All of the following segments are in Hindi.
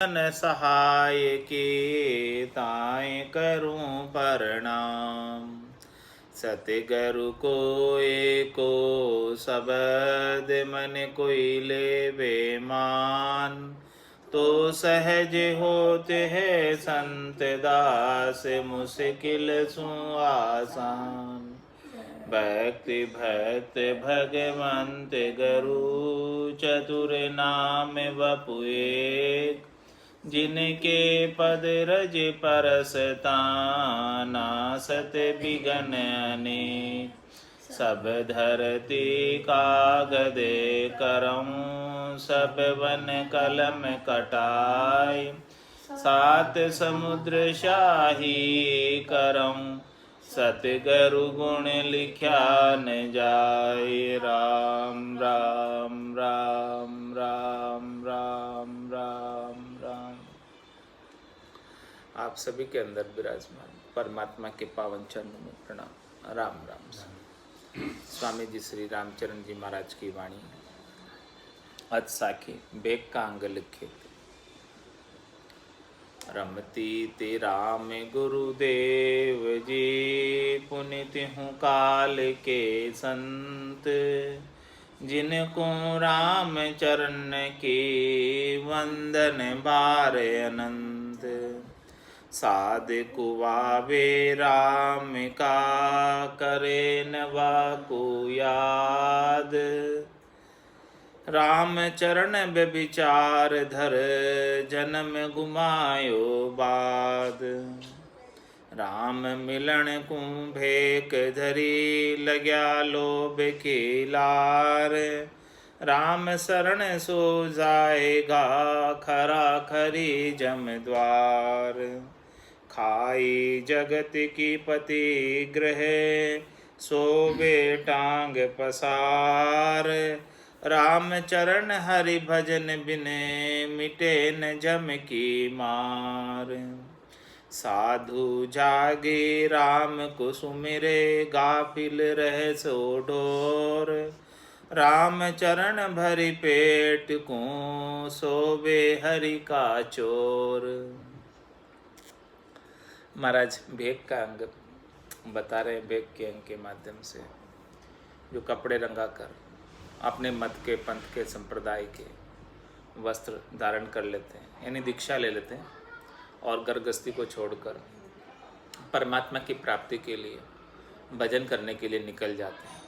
न सहाय के ताय करूं प्रणाम। सतगुरु को एको शब्द मन कोई ले बेमान। तो सहज होते है संत दास मुश्किल सु आसान। भक्ति भक्त भगवंत गुरु चतुर नाम वपुए। जिनके पद रज परसता नासत बिगन अनेक। सब धरती कागद करऊं सब वन कलम कटाई। सात समुद्र शाही करऊं सतगुरु गुण लिख्या न जाय। राम राम राम राम राम राम राम। आप सभी के अंदर विराजमान परमात्मा के पावन चरणों में प्रणाम। राम राम। स्वामी जी श्री रामचरण जी महाराज की वाणी अत साखी बेग का अंग लिखे। रमती ते राम गुरुदेव जी पुनित हूँ काल के संत। जिनको राम चरण के वंदन बार अनंत। साधु आवे राम का करे न वाको याद। राम चरण विचार धर जन्म गुमायो बाद। राम मिलन को भेक धरी लग्या लोभ के लार। राम शरण सो जाएगा खरा खरी जम द्वार। खाई जगत की पति ग्रह सोवे टांग पसार। राम चरण हरि भजन बिने मिटे न जम की मार। साधु जागे राम को सुमिरे गाफिल रह सो ढोर। राम चरण भरी पेट को सोवे हरि का चोर। महाराज भेक का अंग बता रहे। भेक के अंग के माध्यम से जो कपड़े रंगा कर अपने मत के पंथ के संप्रदाय के वस्त्र धारण कर लेते हैं, यानी दीक्षा ले लेते हैं और गर्भगृहस्थी को छोड़कर परमात्मा की प्राप्ति के लिए भजन करने के लिए निकल जाते हैं,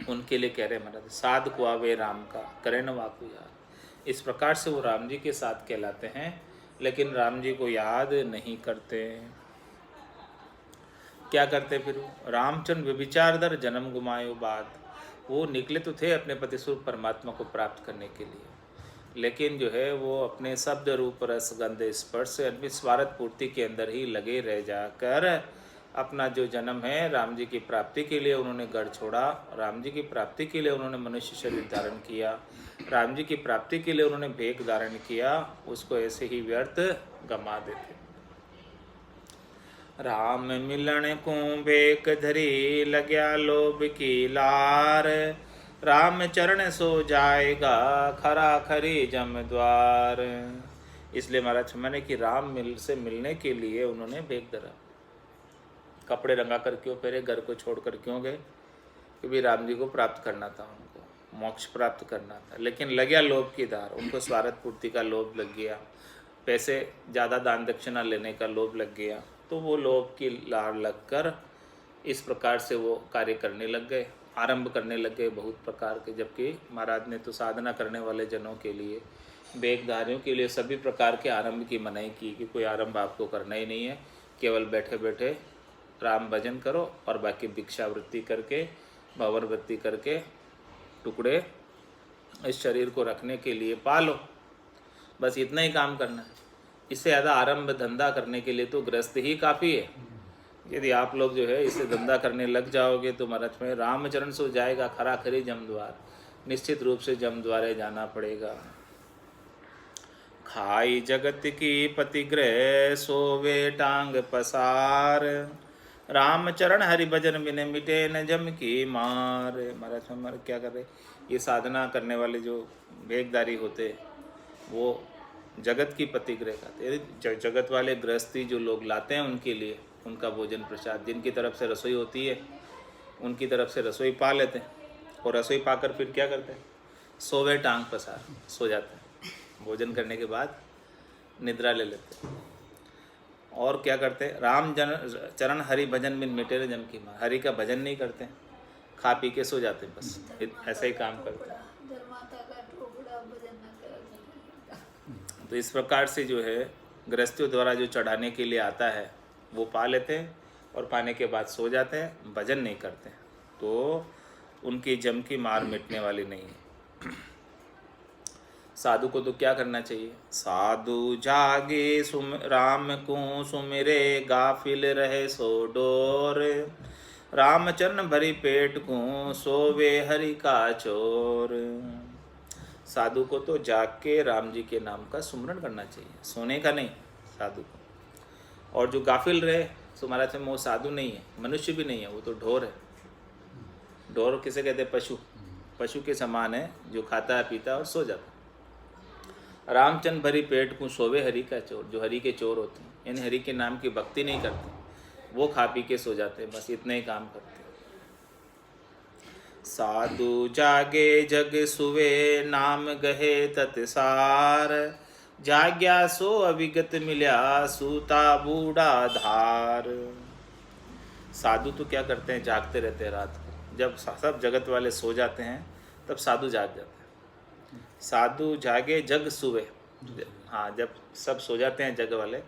उनके लिए कह रहे महाराज साध को आवे राम का करे न वाकु याद। इस प्रकार से वो राम जी के साथ कहलाते हैं, लेकिन राम जी को याद नहीं करते। क्या करते फिर? रामचंद्र व्यभिचार दर जन्म गुमायो बाद। वो निकले तो थे अपने पति स्वरूप परमात्मा को प्राप्त करने के लिए, लेकिन जो है वो अपने शब्द रूप रस गंध स्पर्श से अन्वित स्वार्थ पूर्ति के अंदर ही लगे रह जाकर अपना जो जन्म है राम जी की प्राप्ति के लिए उन्होंने गढ़ छोड़ा। राम जी की प्राप्ति के लिए उन्होंने मनुष्य शरीर धारण किया। राम जी की प्राप्ति के लिए उन्होंने भेक धारण किया, उसको ऐसे ही व्यर्थ गमा देते। राम मिलन को भेक धरी लग्या लोभ की लार। राम चरण सो जाएगा खरा खरी जम द्वार। इसलिए महाराज मैंने कि राम से मिलने के लिए उन्होंने भेक धरा। कपड़े रंगा कर क्यों पहरे, घर को छोड़कर क्यों गए? क्योंकि राम जी को प्राप्त करना था, उनको मोक्ष प्राप्त करना था। लेकिन लग गया लोभ की धार, उनको स्वार्थ पूर्ति का लोभ लग गया, पैसे ज़्यादा दान दक्षिणा लेने का लोभ लग गया, तो वो लोभ की लार लगकर इस प्रकार से वो कार्य करने लग गए, आरंभ करने लग गए बहुत प्रकार के। जबकि महाराज ने तो साधना करने वाले जनों के लिए, वेगधारियों के लिए सभी प्रकार के आरंभ की मनाही की कि कोई आरंभ आपको करना ही नहीं है, केवल बैठे बैठे राम भजन करो और बाकी भिक्षावृत्ति करके भवन वृत्ति करके टुकड़े इस शरीर को रखने के लिए पालो, बस इतना ही काम करना है। इससे ज़्यादा आरंभ धंधा करने के लिए तो गृहस्थ ही काफ़ी है। यदि आप लोग जो है इसे धंधा करने लग जाओगे तो महाराज में रामचरण से हो जाएगा खरा खरी जमद्वार, निश्चित रूप से जमद्वारे जाना पड़ेगा। खाई जगत की पतिग्रह सोवे टांग पसार। रामचरण हरि भजन बिने मिटे न जम की मार। महाराज हमारे क्या कर रहे, ये साधना करने वाले जो वेगदारी होते वो जगत की प्रतिग्रह खाते, जगत वाले गृहस्थी जो लोग लाते हैं उनके लिए उनका भोजन प्रसाद, जिनकी तरफ से रसोई होती है उनकी तरफ से रसोई पा लेते हैं, और रसोई पाकर फिर क्या करते हैं, सोवे टांग पसार सो जाते हैं, भोजन करने के बाद निद्रा ले लेते हैं। और क्या करते हैं, राम जन चरण हरि भजन बिन मिटेरे जम की माँ, हरि का भजन नहीं करते हैं, खा पी के सो जाते हैं, बस ऐसा ही काम करते हैं। तो इस प्रकार से जो है गृहस्थियों द्वारा जो चढ़ाने के लिए आता है वो पा लेते हैं, और पाने के बाद सो जाते हैं, भजन नहीं करते हैं, तो उनकी जम की मार मिटने वाली नहीं है। साधु को तो क्या करना चाहिए, साधु जागे राम को सुमिरे, गाफिल रहे सो डोर, रामचरण भरी पेट को सोवे हरि का चोर। साधु को तो जाग के राम जी के नाम का सुमरण करना चाहिए, सोने का नहीं साधु को। और जो गाफिल रहे, तो महाराज में वो साधु नहीं है, मनुष्य भी नहीं है, वो तो ढोर है। ढोर किसे कहते हैं, पशु, पशु के समान है, जो खाता है पीता है और सो जाता है। रामचंद्र भरी पेट को सोवे हरि का चोर, जो हरि के चोर होते हैं, यानी हरि के नाम की भक्ति नहीं करते, वो खा पी के सो जाते हैं, बस इतने ही काम करते हैं। साधु जागे जग सुवे, नाम गहे तत्सार, जाग्या सो अविगत मिल्या, सूता बूढ़ा धार। साधु तो क्या करते हैं, जागते रहते हैं रात को, जब सब जगत वाले सो जाते हैं तब साधु जाग जाते हैं। साधु जागे जग सुवे, हाँ जब सब सो जाते हैं जग वाले,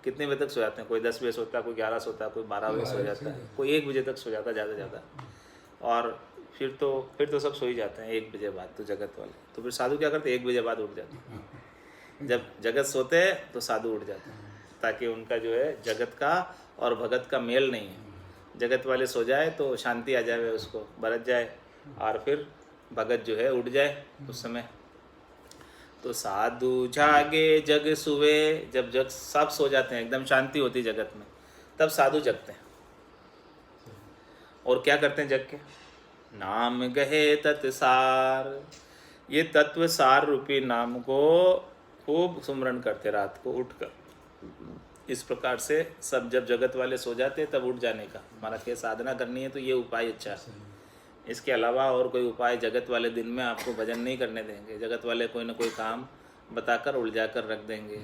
कितने बजे तक सो जाते हैं, कोई 10 बजे सोता है, कोई 11 सोता है, कोई 12 बजे सो जाता है, कोई 1 बजे तक सो जाता है ज़्यादा ज़्यादा, और फिर तो सब सो ही जाते हैं 1 बजे बाद, तो जगत वाले। तो फिर साधु क्या करते हैं, 1 बजे बाद उठ जाते हैं। जब जगत सोते हैं तो साधु उठ जाते हैं, ताकि उनका जो है जगत का और भगत का मेल नहीं है। जगत वाले सो जाए तो शांति आ जाए, उसको बरत जाए, और फिर भगत जो है उठ जाए उस समय। तो साधु जागे जग सुवे, जब जग सब सो जाते हैं, एकदम शांति होती है जगत में, तब साधु जगते हैं। और क्या करते हैं जग के, नाम गहे तत्सार, ये तत्व सार रूपी नाम को खूब सुमरण करते रात को उठकर। इस प्रकार से सब जब जगत वाले सो जाते तब उठ जाने का, हमारा क्या साधना करनी है तो ये उपाय अच्छा है। इसके अलावा और कोई उपाय जगत वाले दिन में आपको भजन नहीं करने देंगे। जगत वाले कोई ना कोई काम बताकर उलझा कर रख देंगे,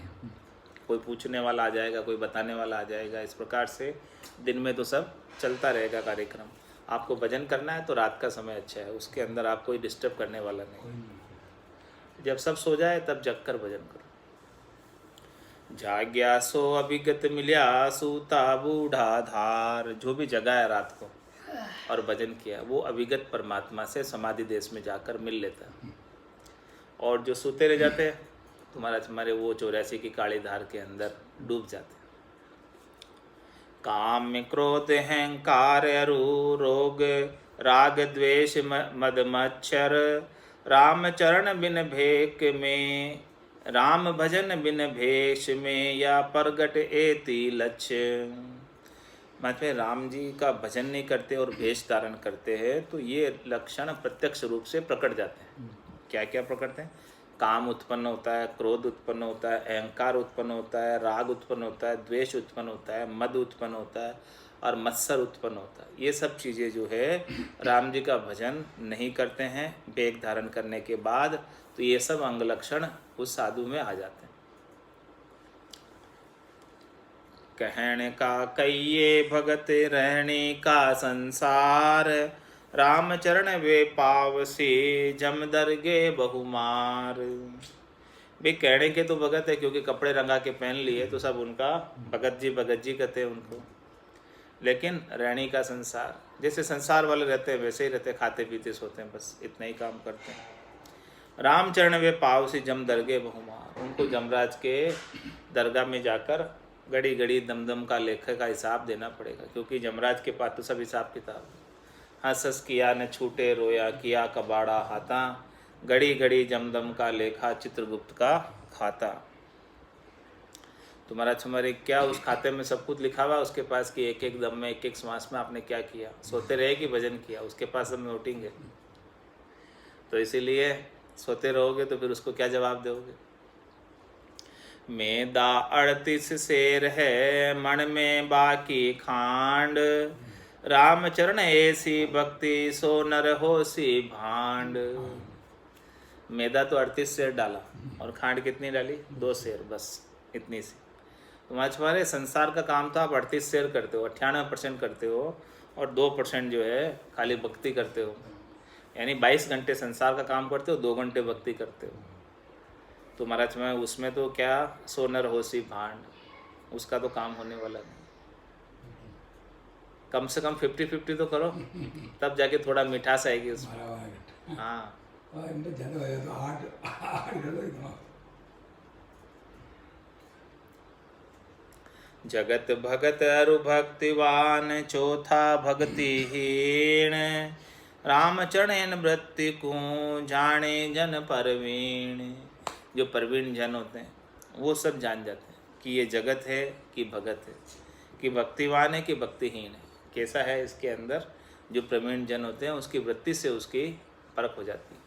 कोई पूछने वाला आ जाएगा, कोई बताने वाला आ जाएगा। इस प्रकार से दिन में तो सब चलता रहेगा कार्यक्रम। आपको भजन करना है तो रात का समय अच्छा है, उसके अंदर आप कोई डिस्टर्ब करने वाला नहीं। जब सब सो जाए तब जग कर भजन करो। जाग्या सो अभिगत मिल्या, सूता बूढ़ा धार। जो भी जगा है रात को और भजन किया, वो अभिगत परमात्मा से समाधि देश में जाकर मिल लेता है। और जो सोते रह जाते हैं तुम्हारे वो 84 की काली धार के अंदर डूब जाते हैं। काम क्रोध अहंकार अरु रोग, राग द्वेष मद मच्छर, राम चरण बिन भेक में, राम भजन बिन भेष में, या प्रगट एति लक्ष्य। मतलब राम जी का भजन नहीं करते और भेष धारण करते हैं तो ये लक्षण प्रत्यक्ष रूप से प्रकट जाते हैं। क्या क्या प्रकट हैं, काम उत्पन्न होता है, क्रोध उत्पन्न होता है, अहंकार उत्पन्न होता है, राग उत्पन्न होता है, द्वेष उत्पन्न होता है, मद उत्पन्न होता है और मत्सर उत्पन्न होता है। ये सब चीज़ें जो है राम जी का भजन नहीं करते हैं वेग धारण करने के बाद, तो ये सब अंग लक्षण उस साधु में आ जाते हैं। कहने का कहिए भगत रहने का संसार, राम चरण वे पाव से जम दरगे बहुमार। वे कहने के तो भगत है, क्योंकि कपड़े रंगा के पहन लिए तो सब उनका भगत जी कहते हैं उनको। लेकिन रहने का संसार, जैसे संसार वाले रहते हैं वैसे ही रहते, खाते पीते सोते हैं, बस इतना ही काम करते हैं। रामचरण वे पाव से जम दरगे बहुमार। उनको जमराज के दरगाह में जाकर घड़ी घड़ी दमदम का लेखा का हिसाब देना पड़ेगा, क्योंकि जमराज के पास तो सब हिसाब किताब। हंस हंस किया न छूटे रोया, किया कबाड़ा हाथा, घड़ी घड़ी जमदम का लेखा, चित्रगुप्त का खाता। तुम्हारा छमारे क्या उस खाते में सब कुछ लिखा हुआ उसके पास कि एक एक दम में एक एक श्वास में आपने क्या किया, सोते रहे कि भजन किया, उसके पास सब नोटिंग है। तो इसीलिए सोते रहोगे तो फिर उसको क्या जवाब दोगे। मेदा 38 शेर है, मन में बाकी खांड। राम चरण ऐसी भक्ति, सो नर होसी भांड। मैदा तो 38 शेर डाला, और खांड कितनी डाली? 2 शेर, बस इतनी सी। तुम्हारे संसार का काम तो आप 38 शेर करते हो, 98% करते हो, और 2% जो है खाली भक्ति करते हो। यानी 22 घंटे संसार का काम करते हो, 2 घंटे भक्ति करते हो। तो महाराज में उसमें तो क्या सोनर होसी भांड, उसका तो काम होने वाला नहीं। कम से कम 50-50 तो करो, तब जाके थोड़ा मिठास आएगी उसमें। हाँ, जगत भगत अरु भक्तिवान, चौथा भक्तिहीन। राम चरण वृत्ति को, जाने जन परवीण। जो परवीण जन होते हैं वो सब जान जाते हैं कि ये जगत है कि भगत है, कि भक्तिवान है कि भक्तिहीन है, कैसा है इसके अंदर। जो प्रवीण जन होते हैं उसकी वृत्ति से उसकी परख हो जाती है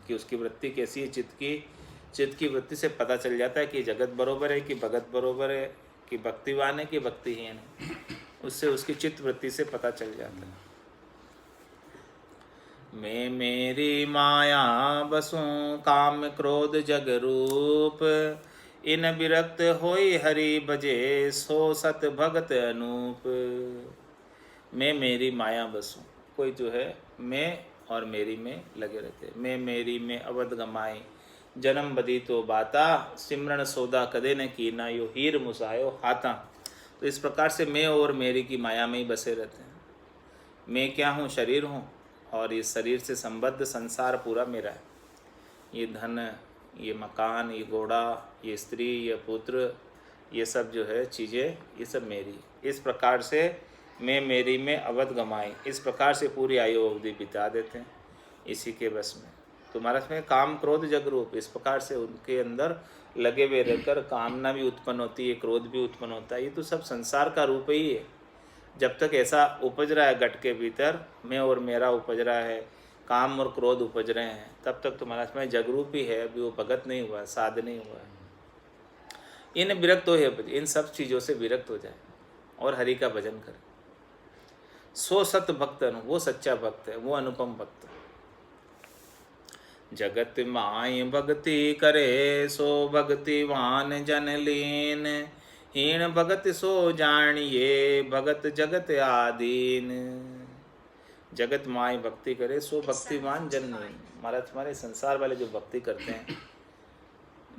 कि उसकी वृत्ति कैसी है। चित्त की वृत्ति से पता चल जाता है कि जगत बरोबर है कि भगत बरोबर है, कि भक्तिवान है कि भक्तिहीन है। उससे उसकी चित्त वृत्ति से पता चल जाता है। मैं मेरी माया बसूं, काम क्रोध जग रूप। इन विरक्त होई हरि भजे, सो सत भगत अनूप। मैं मेरी माया बसूं, कोई जो है मैं और मेरी में लगे रहते। मैं मेरी में अवध गमाई, जन्म बदी तो बाता। सिमरन सौदा कदे न कीना, यो हीर मुसायो हाथा। तो इस प्रकार से मैं और मेरी की माया में ही बसे रहते हैं। मैं क्या हूँ? शरीर हूँ, और इस शरीर से संबद्ध संसार पूरा मेरा है। ये धन, ये मकान, ये घोड़ा, ये स्त्री, ये पुत्र, ये सब जो है चीज़ें, ये सब मेरी। इस प्रकार से मैं मेरी में अवध गमाई, इस प्रकार से पूरी आयु अवधि बिता देते हैं इसी के बस में। तो महाराज में काम क्रोध जग रूप, इस प्रकार से उनके अंदर लगे हुए रहकर कामना भी उत्पन्न होती है, क्रोध भी उत्पन्न होता है। ये तो सब संसार का रूप ही है। जब तक ऐसा उपज रहा है घट के भीतर, मैं और मेरा उपज रहा है, काम और क्रोध उपज रहे हैं, तब तक तो महाराज में जगरूप ही है। अभी वो भगत नहीं हुआ, साध नहीं हुआ है। इन विरक्त हो, इन सब चीज़ों से विरक्त हो जाए और हरि का भजन करे। सो सत भक्त, वो सच्चा भक्त है, वो अनुपम भक्त। जगत माय भक्ति करे, सो भक्तिवान जन लीन। हीन भगत सो जानिए, भगत जगत आदीन। जगत माय भक्ति करे, सो भक्तिवान जन लीन। महाराज हमारे संसार वाले जो भक्ति करते हैं,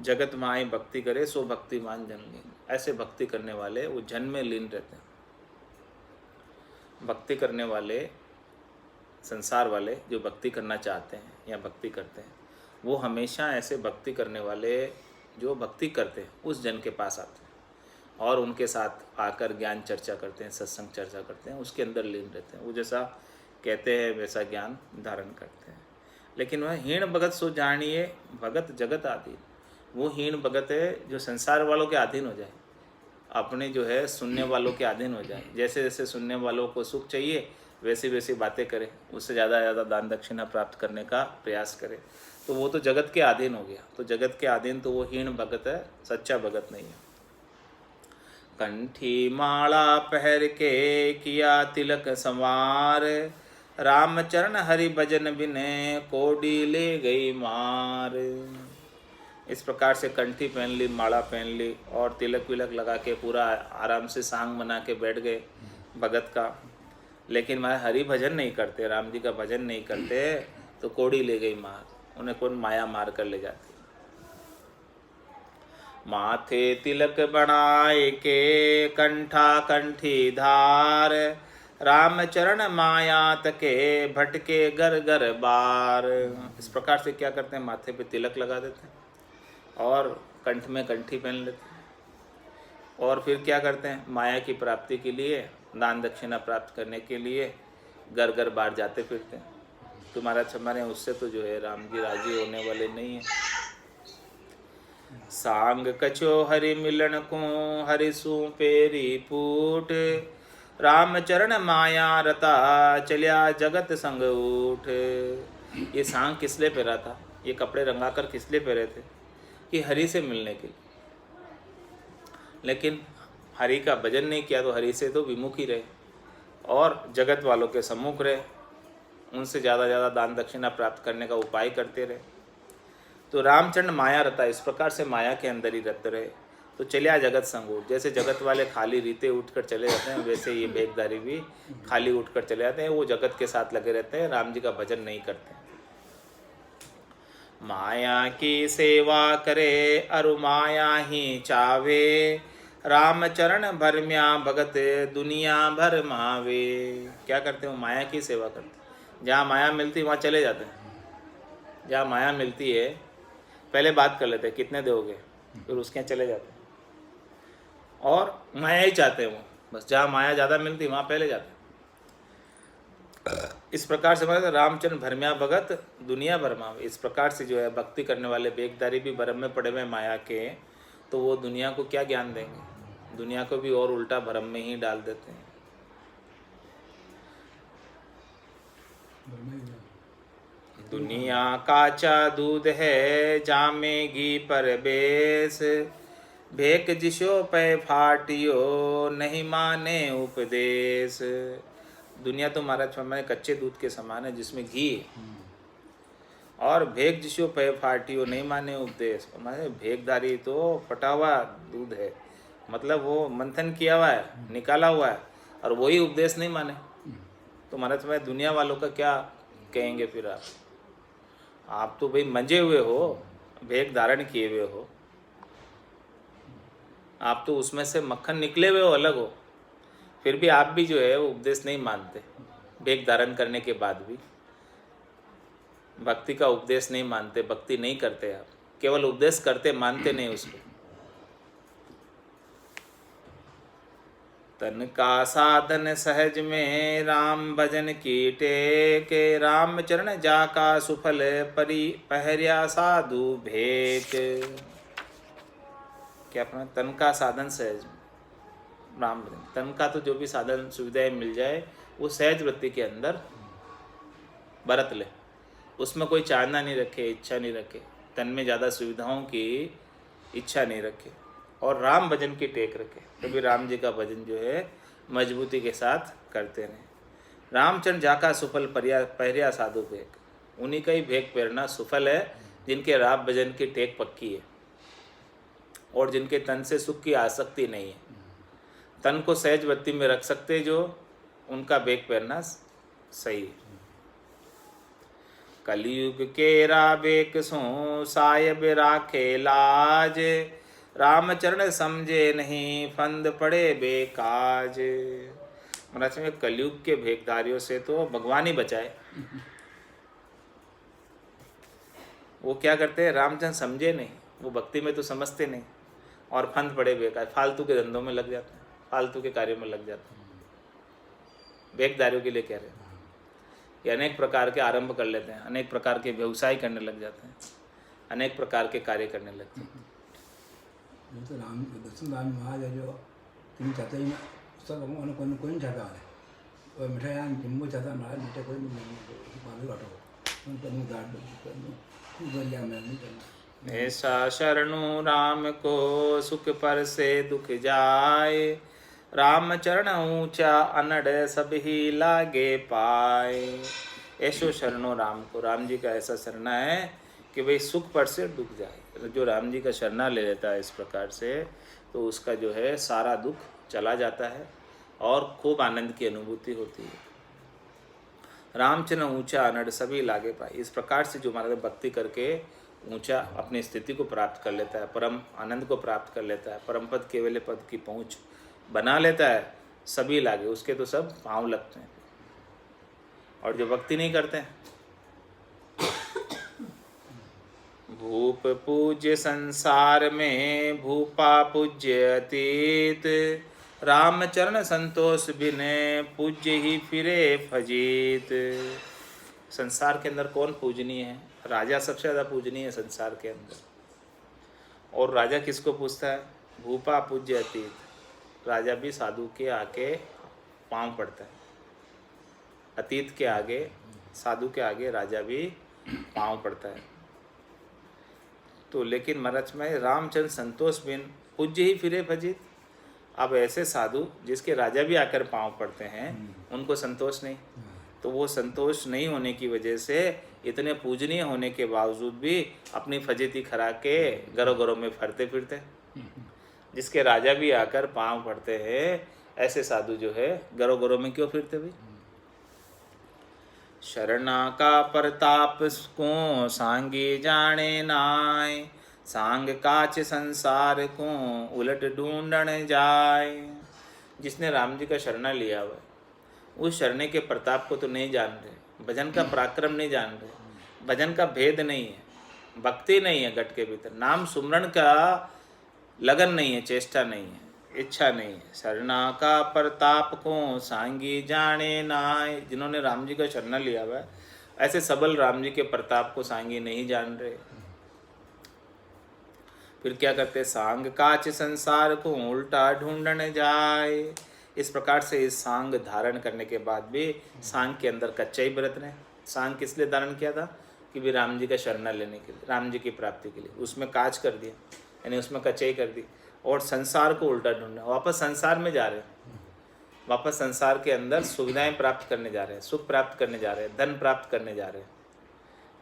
जगत माय भक्ति करे, सो भक्तिवान जन लीन। ऐसे भक्ति करने वाले वो जन में लीन रहते हैं। भक्ति करने वाले, संसार वाले जो भक्ति करना चाहते हैं या भक्ति करते हैं, वो हमेशा ऐसे भक्ति करने वाले जो भक्ति करते हैं उस जन के पास आते हैं और उनके साथ आकर ज्ञान चर्चा करते हैं, सत्संग चर्चा करते हैं, उसके अंदर लीन रहते हैं। वो जैसा कहते हैं वैसा ज्ञान धारण करते हैं। लेकिन वह हीन भगत सो जानिए, भगत जगत आदि, वो हीन भगत है जो संसार वालों के अधीन हो जाए, अपने जो है सुनने वालों के अधीन हो जाए। जैसे जैसे सुनने वालों को सुख चाहिए वैसी वैसी बातें करे, उससे ज़्यादा दान दक्षिणा प्राप्त करने का प्रयास करे, तो वो तो जगत के अधीन हो गया। तो जगत के अधीन तो वो हीन भगत है, सच्चा भगत नहीं है। कंठी माला पहर के, किया तिलक संवार। रामचरण हरि भजन बिने, कोडी ले गई मार। इस प्रकार से कंठी पहन ली, माला पहन ली और तिलक विलक लगा के पूरा आराम से सांग बना के बैठ गए भगत का। लेकिन मैं हरि भजन नहीं करते, राम जी का भजन नहीं करते, तो कोड़ी ले गई मार, उन्हें कौन माया मार कर ले जाती। माथे तिलक बनाए के, कंठा कंठी धार। राम चरण माया तके, भटके घर घर बार। इस प्रकार से क्या करते हैं, माथे पे तिलक लगा देते हैं और कंठ में कंठी पहन लेते हैं, और फिर क्या करते हैं, माया की प्राप्ति के लिए, दान दक्षिणा प्राप्त करने के लिए घर घर बार जाते फिरते हैं। तो महाराज हमारे उससे तो जो है राम जी राजी होने वाले नहीं है। सांग कछो हरि मिलन को, हरि सु पेरी पूट। राम चरण माया रता, चलिया जगत संग उठ। ये सांग किस लिए पहरा था, ये कपड़े रंगा कर किस लिए पहरे थे, कि हरि से मिलने के लिए। लेकिन हरि का भजन नहीं किया तो हरि से तो विमुख ही रहे और जगत वालों के सम्मुख रहे, उनसे ज़्यादा दान दक्षिणा प्राप्त करने का उपाय करते रहे। तो रामचंद्र माया रता इस प्रकार से माया के अंदर ही रहते रहे। तो चलिया जगत संगूर, जैसे जगत वाले खाली रीते उठकर चले जाते हैं, वैसे ये भेखधारी भी खाली उठकर चले जाते हैं। वो जगत के साथ लगे रहते हैं, राम जी का भजन नहीं करते। माया की सेवा करे अरु माया ही चावे, राम चरण भरम्या भगत दुनिया भर मावे। क्या करते हैं? माया की सेवा करते हैं। जहाँ माया मिलती वहाँ चले जाते हैं। जहाँ माया मिलती है पहले बात कर लेते हैं कितने दोगे, फिर उसके यहाँ चले जाते हैं और माया ही चाहते हैं वो, बस जहाँ माया ज़्यादा मिलती वहाँ पहले जाते हैं। इस प्रकार से मतलब रामचंद्र भरम्या भगत दुनिया भर माँ, इस प्रकार से जो है भक्ति करने वाले बेगदारी भी भरम में पड़े हुए माया के, तो वो दुनिया को क्या ज्ञान देंगे? दुनिया को भी और उल्टा भरम में ही डाल देते हैं। दुनिया काचा दूध है जामे घी पर बेस, भेक जिसो पे फाटियो नहीं माने उपदेश। दुनिया तो महाराज मैंने कच्चे दूध के समान है जिसमें घी है, और भेक जिसो पे फाटियो नहीं माने उपदेश। माने भेकधारी तो फटा हुआ दूध है, मतलब वो मंथन किया हुआ है, निकाला हुआ है, और वही उपदेश नहीं माने। तो महाराज मैं दुनिया वालों का क्या कहेंगे फिर? आप तो भाई मंजे हुए हो, भेक धारण किए हुए हो, आप तो उसमें से मक्खन निकले हुए हो, अलग हो, फिर भी आप भी जो है वो उपदेश नहीं मानते। भेक धारण करने के बाद भी भक्ति का उपदेश नहीं मानते, भक्ति नहीं करते। आप केवल उपदेश करते, मानते नहीं उसको। तन का साधन सहज में राम भजन की टेक, राम चरण जाका सुफल परी पहरिया साधु भेक। क्या अपना तन का साधन सहज राम भजन, तन का तो जो भी साधन सुविधाएं मिल जाए वो सहज वृत्ति के अंदर बरत ले, उसमें कोई चाहना नहीं रखे, इच्छा नहीं रखे, तन में ज़्यादा सुविधाओं की इच्छा नहीं रखे, और राम भजन की टेक रखे। कभी राम जी का भजन जो है मजबूती के साथ करते रहें। रामचंद्र जाका सुफल पहरिया साधु भेक, उन्हीं का ही भेक प्रेरणा सुफल है जिनके राम भजन की टेक पक्की है और जिनके तन से सुख की आसक्ति नहीं है, तन को सहज वृत्ति में रख सकते, जो उनका भेक प्रेरणा सही है। कलयुग के राबेक सो सायब राखे लाज, रामचरण समझे नहीं फंद पड़े बेकाज। महाराज में कलयुग के भेकधारियों से तो भगवान ही बचाए। वो क्या करते हैं? रामचंद्र समझे नहीं, वो भक्ति में तो समझते नहीं, और फंद पड़े बेकार, फालतू के धंधों में लग जाते हैं, फालतू के कार्यों में लग जाते हैं। भेकधारियों के लिए कह रहे हैं, ये अनेक प्रकार के आरंभ कर लेते हैं, अनेक प्रकार के व्यवसाय करने लग जाते हैं, अनेक प्रकार के कार्य करने लगते हैं। तो राम दर्शन राम महाराज जो तीन चाहते ही सब कोई कोई नहीं चाहता है, और मिठाई जिम्बो चाहता महाराज मिठाई कोई नहीं। ऐसा शरणु राम को सुख पर से दुख जाए, राम चरण ऊंचा अनड़ सब ही लागे पाए। ऐसो शरणो राम को, राम जी का ऐसा शरणा है कि भाई सुख पर से दुख जाए। जो राम जी का शरणा ले लेता है इस प्रकार से, तो उसका जो है सारा दुख चला जाता है और खूब आनंद की अनुभूति होती है। रामचरण ऊंचा अनड़ सभी लागे पाए, इस प्रकार से जो हमारा भक्ति करके ऊंचा अपनी स्थिति को प्राप्त कर लेता है, परम आनंद को प्राप्त कर लेता है, परम पद केवल पद की पहुँच बना लेता है, सभी लागे उसके तो सब पाँव लगते हैं। और जो भक्ति नहीं करते हैं, भूप पूज्य संसार में भूपा पूज्य अतीत, रामचरण संतोष बिने पूज्य ही फिरे फजीत। संसार के अंदर कौन पूजनीय है? राजा सबसे ज़्यादा पूजनीय है संसार के अंदर। और राजा किसको पूछता है? भूपा पूज्य अतीत, राजा भी साधु के आगे पाँव पड़ता है। अतीत के आगे, साधु के आगे राजा भी पाँव पड़ता है। तो लेकिन महाराज में रामचंद्र संतोष बिन पूज्य ही फिरे फजीत, अब ऐसे साधु जिसके राजा भी आकर पाँव पड़ते हैं उनको संतोष नहीं, तो वो संतोष नहीं होने की वजह से इतने पूजनीय होने के बावजूद भी अपनी फजीती खरा के घरों घरों में फरते फिरते। जिसके राजा भी आकर पाँव पड़ते हैं ऐसे साधु जो है घरों घरों में क्यों फिरते भाई? शरणा का प्रताप को सांगी जाने नाय, सांग काच संसार को उलट ढूंढन जाए। जिसने राम जी का शरणा लिया हुआ उस शरणे के प्रताप को तो नहीं जान रहे, भजन का पराक्रम नहीं जान रहे, भजन का भेद नहीं है, भक्ति नहीं है घट के भीतर, नाम सुमरण का लगन नहीं है, चेष्टा नहीं है, इच्छा नहीं है। शरणा का प्रताप को सांगी जाने नाय, जिन्होंने राम जी का शरणा लिया हुआ है ऐसे सबल राम जी के प्रताप को सांगी नहीं जान रहे। फिर क्या करते? सांग काच संसार को उल्टा ढूंढने जाए। इस प्रकार से इस सांग धारण करने के बाद भी सांग के अंदर कच्चा ही बरत रहे। सांग किस लिए धारण किया था? कि भी राम जी का शरणा लेने के लिए, राम जी की प्राप्ति के लिए। उसमें काच कर दिया, यानी उसमें कच्चाई कर दी, और संसार को उल्टा ढूंढना, वापस संसार में जा रहे हैं, वापस संसार के अंदर सुविधाएं प्राप्त करने जा रहे हैं, सुख प्राप्त करने जा रहे हैं, धन प्राप्त करने जा रहे हैं।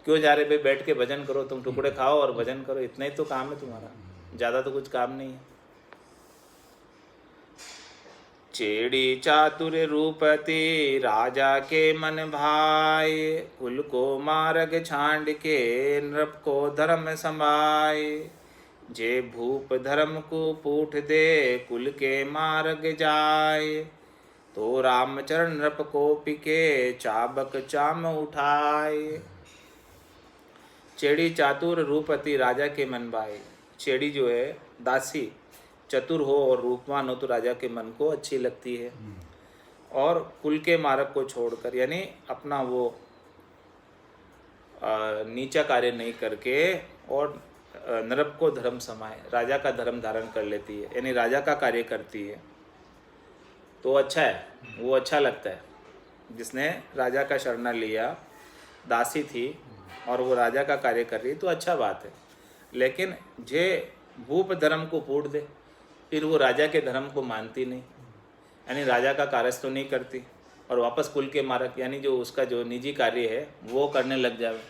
क्यों जा रहे भाई? बैठ के भजन करो, तुम टुकड़े खाओ और भजन करो, इतना ही तो काम है तुम्हारा, ज़्यादा तो कुछ काम नहीं है। चेड़ी चातुर रूपति राजा के मन भाई, कुल को मार्ग छांड के नृप को धर्म समाये। जे भूप धर्म को पूठ दे कुल के मार्ग जाए, तो रामचरण नृप को पिके चाबक चाम उठाए। चेड़ी चातुर रूपति राजा के मन भाई। चेड़ी जो है दासी, चतुर हो और रूपवान हो तो राजा के मन को अच्छी लगती है, और कुल के मार्ग को छोड़कर, यानी अपना वो नीचा कार्य नहीं करके और नरक को धर्म समाये, राजा का धर्म धारण कर लेती है, यानी राजा का कार्य करती है, तो अच्छा है, वो अच्छा लगता है। जिसने राजा का शरणा लिया, दासी थी और वो राजा का कार्य कर रही, तो अच्छा बात है। लेकिन जे भूप धर्म को पूट दे, फिर वो राजा के धर्म को मानती नहीं, यानी राजा का कार्य तो नहीं करती, और वापस कुल के मार्ग, यानी जो उसका जो निजी कार्य है वो करने लग जावे।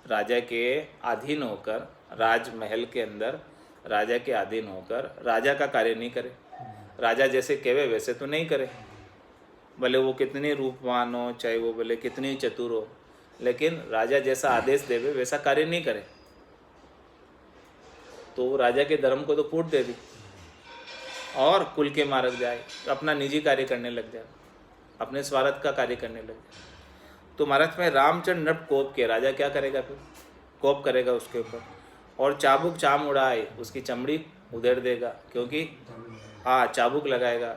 राजा के अधीन होकर, राजमहल के अंदर राजा के अधीन होकर राजा का कार्य नहीं करे, राजा जैसे कहे वैसे तो नहीं करे, भले वो कितने रूपवान हो, चाहे वो भले कितनी चतुर हो, लेकिन राजा जैसा आदेश देवे वैसा कार्य नहीं करे, तो वो राजा के धर्म को तो फूट दे दी और कुल के मार्ग जाए, तो अपना निजी कार्य करने लग जाए, अपने स्वार्थ का कार्य करने लग जाए। तो महाराज में रामचंद्र नृप कोप के, राजा क्या करेगा? फिर कोप करेगा उसके ऊपर, और चाबुक चाम उड़ाए, उसकी चमड़ी उधेड़ देगा, क्योंकि हाँ चाबुक लगाएगा,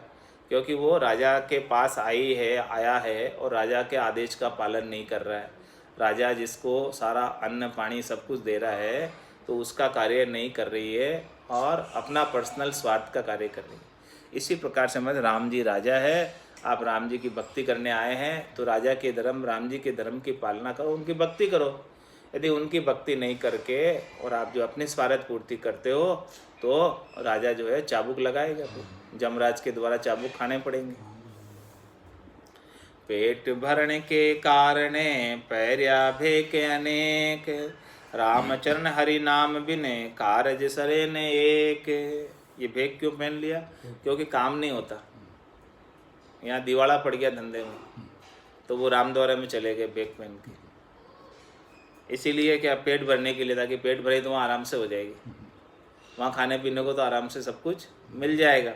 क्योंकि वो राजा के पास आया है और राजा के आदेश का पालन नहीं कर रहा है। राजा जिसको सारा अन्न पानी सब कुछ दे रहा है, तो उसका कार्य नहीं कर रही है और अपना पर्सनल स्वार्थ का कार्य कर रही है। इसी प्रकार से समझ, राम जी राजा है, आप राम जी की भक्ति करने आए हैं, तो राजा के धर्म, राम जी के धर्म की पालना करो, उनकी भक्ति करो। यदि उनकी भक्ति नहीं करके और आप जो अपनी स्वार्थ पूर्ति करते हो, तो राजा जो है चाबुक लगाएगा, तो जमराज के द्वारा चाबुक खाने पड़ेंगे। पेट भरने के कारणे पैर्या भेक अनेक, रामचरण हरि नाम बिने कारज सरे ने एक। ये भेक क्यों पहन लिया? क्योंकि काम नहीं होता, यहाँ दिवाला पड़ गया धंधे में, तो वो राम द्वारा में चले गए भेक पहन के। इसीलिए क्या? पेट भरने के लिए, ताकि पेट भरे तो वहाँ आराम से हो जाएगी, वहाँ खाने पीने को तो आराम से सब कुछ मिल जाएगा।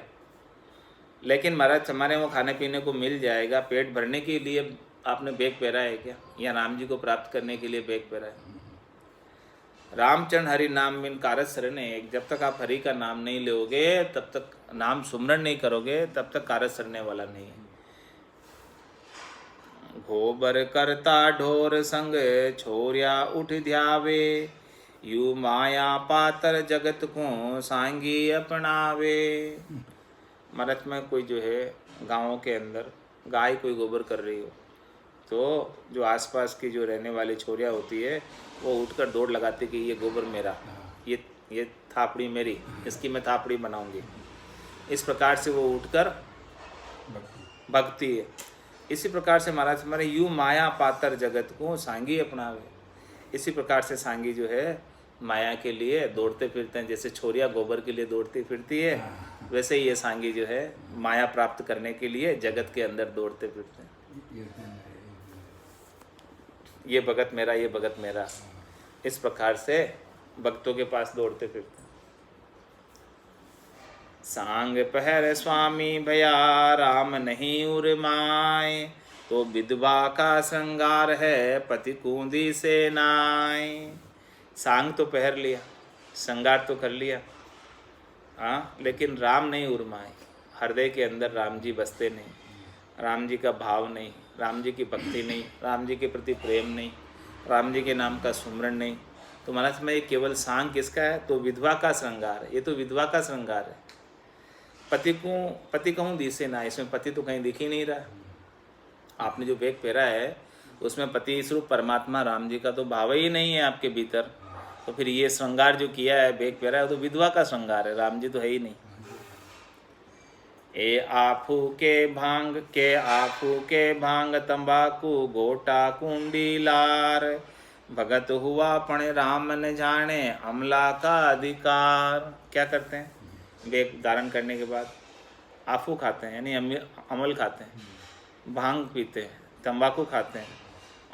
लेकिन महाराज हमारे वो खाने पीने को मिल जाएगा, पेट भरने के लिए आपने भेक पहरा है क्या? या राम जी को प्राप्त करने के लिए भेक पहरा है? रामचरण हरि नाम बिन कारज शरण एक। जब तक आप हरि का नाम नहीं लोगे, तब तक नाम सुमरण नहीं करोगे, तब तक कारज सरने वाला नहीं है। गोबर करता ढोर संग छोरिया उठ ध्यावे, यू माया पातर जगत को सांगी अपनावे। मरत में कोई जो है गाँवों के अंदर गाय कोई गोबर कर रही हो, तो जो आसपास की जो रहने वाली छोरियाँ होती है, वो उठकर दौड़ लगाती कि ये गोबर मेरा, ये थापड़ी मेरी, इसकी मैं थापड़ी बनाऊंगी। इस प्रकार से वो उठकर भक्ति है। इसी प्रकार से महाराज हमारे यू माया पातर जगत को सांगी अपनावे। इसी प्रकार से सांगी जो है माया के लिए दौड़ते फिरते हैं, जैसे छोरिया गोबर के लिए दौड़ती फिरती है, वैसे ही ये सांगी जो है माया प्राप्त करने के लिए जगत के अंदर दौड़ते फिरते हैं। ये भगत मेरा, ये भगत मेरा, इस प्रकार से भक्तों के पास दौड़ते फिरते हैं। सांग पहर स्वामी भया राम नहीं उर्माए, तो विधवा का श्रृंगार है पति कूंदी से नाय। सांग तो पहर लिया, श्रृंगार तो कर लिया, हाँ, लेकिन राम नहीं उर्माए। हृदय के अंदर राम जी बसते नहीं, राम जी का भाव नहीं, राम जी की भक्ति नहीं, राम जी के प्रति प्रेम नहीं, राम जी के नाम का सुमरण नहीं। तो महाराज में ये केवल सांग किसका है? तो विधवा का श्रृंगार है। ये तो विधवा का श्रृंगार है। पति कहूँ दिसे ना, इसमें पति तो कहीं दिख ही नहीं रहा। आपने जो वेग पहरा है उसमें पति स्वरूप परमात्मा राम जी का तो भाव ही नहीं है आपके भीतर। तो फिर ये श्रृंगार जो किया है, वेग पहरा है, तो विधवा का श्रृंगार है, राम जी तो है ही नहीं। आफू के भांग तंबाकू गोटा कुंडी लार, भगत हुआ पण राम न जाने अमला का अधिकार। क्या करते हैं? वेग धारण करने के बाद आफू खाते हैं, यानी अमल खाते हैं, भांग पीते हैं, तंबाकू खाते हैं,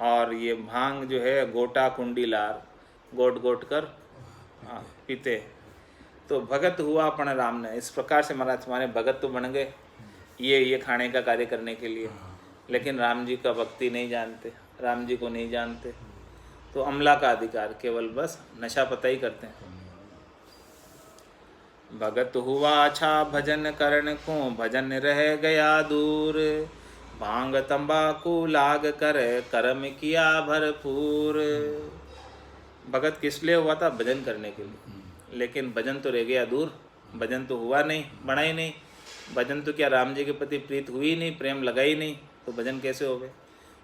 और ये भांग जो है गोटा कुंडी लार गोट गोट कर पीते हैं। तो भगत हुआ अपन राम ने। इस प्रकार से महाराज हमारे भगत तो बन गए ये खाने का कार्य करने के लिए, लेकिन राम जी का भक्ति नहीं जानते, राम जी को नहीं जानते। तो अमला का अधिकार, केवल बस नशा पता ही करते हैं। भगत हुआ अच्छा भजन करण को भजन रह गया दूर, भांग तंबाकू लाग कर कर्म किया भरपूर। भगत किस लिए हुआ था? भजन करने के लिए, लेकिन भजन तो रह गया दूर, भजन तो हुआ नहीं, बना ही नहीं। भजन तो क्या राम जी के प्रति प्रीत हुई नहीं, प्रेम लगा ही नहीं, तो भजन कैसे हो गए?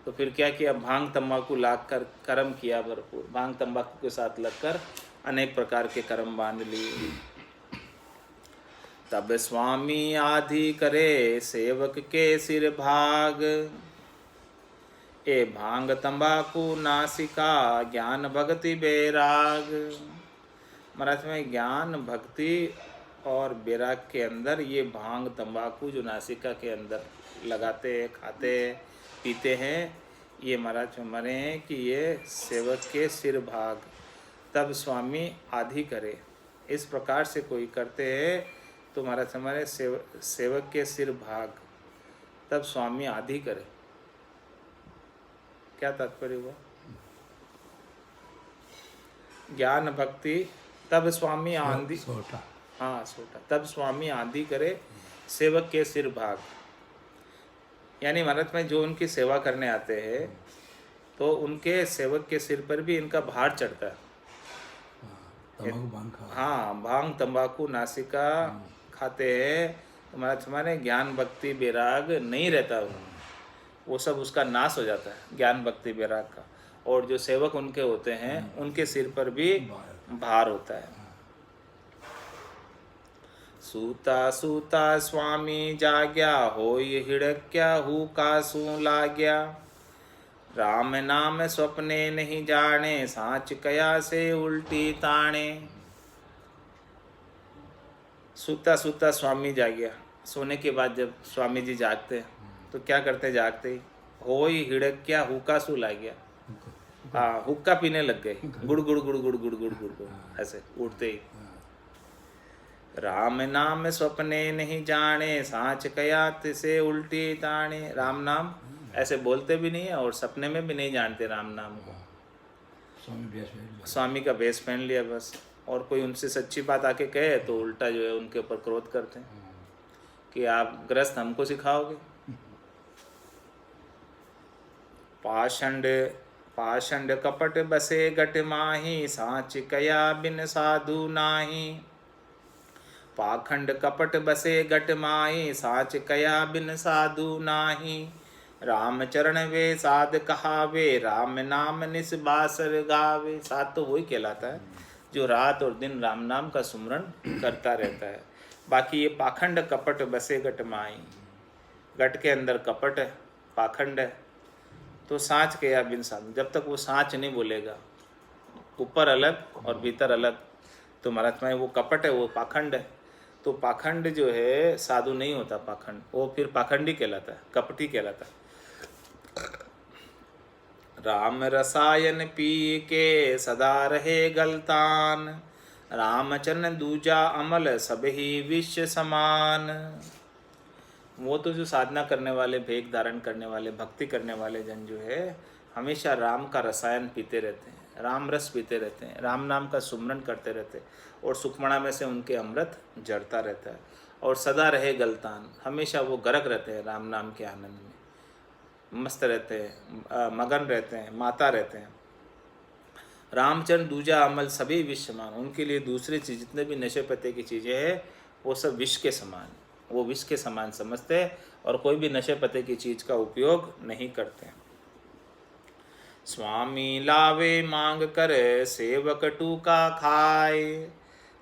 तो फिर क्या किया? भांग तंबाकू लाग कर कर्म किया भरपूर। भांग तंबाकू के साथ लगकर अनेक प्रकार के कर्म बांध लिए। तब स्वामी आधि करे सेवक के सिर भाग, ए भांग तंबाकू नासिका ज्ञान भक्ति बैराग। महाराज में ज्ञान भक्ति और बैराग के अंदर ये भांग तंबाकू जो नासिका के अंदर लगाते हैं, खाते हैं, पीते हैं, ये महाराज हमारे हैं कि ये सेवक के सिर भाग। तब स्वामी आधि करे, इस प्रकार से कोई करते हैं तो महाराज हमारे सेवक के सिर भाग, तब स्वामी आधि करे। क्या तात्पर्य हुआ? ज्ञान भक्ति तब स्वामी आंधी, हाँ सोटा, तब स्वामी आंधी करे सेवक के सिर भाग। यानी महाराज में जो उनकी सेवा करने आते हैं तो उनके सेवक के सिर पर भी इनका भार चढ़ता है। हाँ, भांग तंबाकू नासिका खाते हैं तो महाराज हमारे ज्ञान भक्ति बैराग नहीं रहता, वो सब उसका नाश हो जाता है, ज्ञान भक्ति बैराग का। और जो सेवक उनके होते हैं उनके सिर पर भी भार होता है। सूता सूता स्वामी जाग्या, होय हिड़क्या हु कासू लाग्या, राम नाम स्वप्ने नहीं जाने, साच कया से उल्टी ताणे। सूता सूता स्वामी जाग्या, सोने के बाद जब स्वामी जी जागते हैं तो क्या करते? जागते ही होय हिड़क्या हुक्कासू लाग्या, हाँ हुक्का पीने लग गए, गुड़ गुड़ गुड़ गुड़ गुड़ गुड़ गुड़ गुड़, ऐसे उठते ही। राम नाम स्वप्ने नहीं जाने, साँच कयात से उल्टी ताने। राम नाम ऐसे बोलते भी नहीं है और सपने में भी नहीं जानते राम नाम को। स्वामी का भेष पहन लिया बस, और कोई उनसे सच्ची बात आके कहे तो उल्टा जो है उनके ऊपर क्रोध करते हैं कि आप गृहस्थ हमको सिखाओगे। पाषंड पाषंड कपट बसे गट माही, साँच कया बिन साधु नाही। पाखंड कपट बसे गट माही, साँच कया बिन साधु नाही। राम चरण वे साध कहावे, राम नाम निस बासर गावे। साध तो वही कहलाता है जो रात और दिन राम नाम का सुमरण करता रहता है। बाकी ये पाखंड कपट बसे घट माई, घट के अंदर कपट है, पाखंड है, तो सांच के या बिन साधन, जब तक वो सांच नहीं बोलेगा, ऊपर अलग और भीतर अलग, तो महाराज वो कपट है, वो पाखंड है। तो पाखंड जो है साधु नहीं होता, पाखंड वो फिर पाखंडी कहलाता है, कपटी कहलाता है। राम रसायन पी के सदा रहे गलतान, रामचरण दूजा अमल सब ही विश्व समान। वो तो जो साधना करने वाले, भेद धारण करने वाले, भक्ति करने वाले जन जो है हमेशा राम का रसायन पीते रहते हैं, राम रस पीते रहते हैं, राम नाम का सुमरन करते रहते हैं, और सुखमणा में से उनके अमृत जड़ता रहता है। और सदा रहे गलतान, हमेशा वो गरक रहते हैं राम नाम के आनंद में, मस्त रहते हैं, मगन रहते हैं, माता रहते हैं। रामचंद्र दूजा अमल सभी विष समान, उनके लिए दूसरी चीज जितने भी नशे पत्ते की चीज़ें हैं वो सब विष के समान, वो विष के समान समझते हैं और कोई भी नशे पत्ते की चीज़ का उपयोग नहीं करते। स्वामी लावे मांग कर सेवक टूका खाए,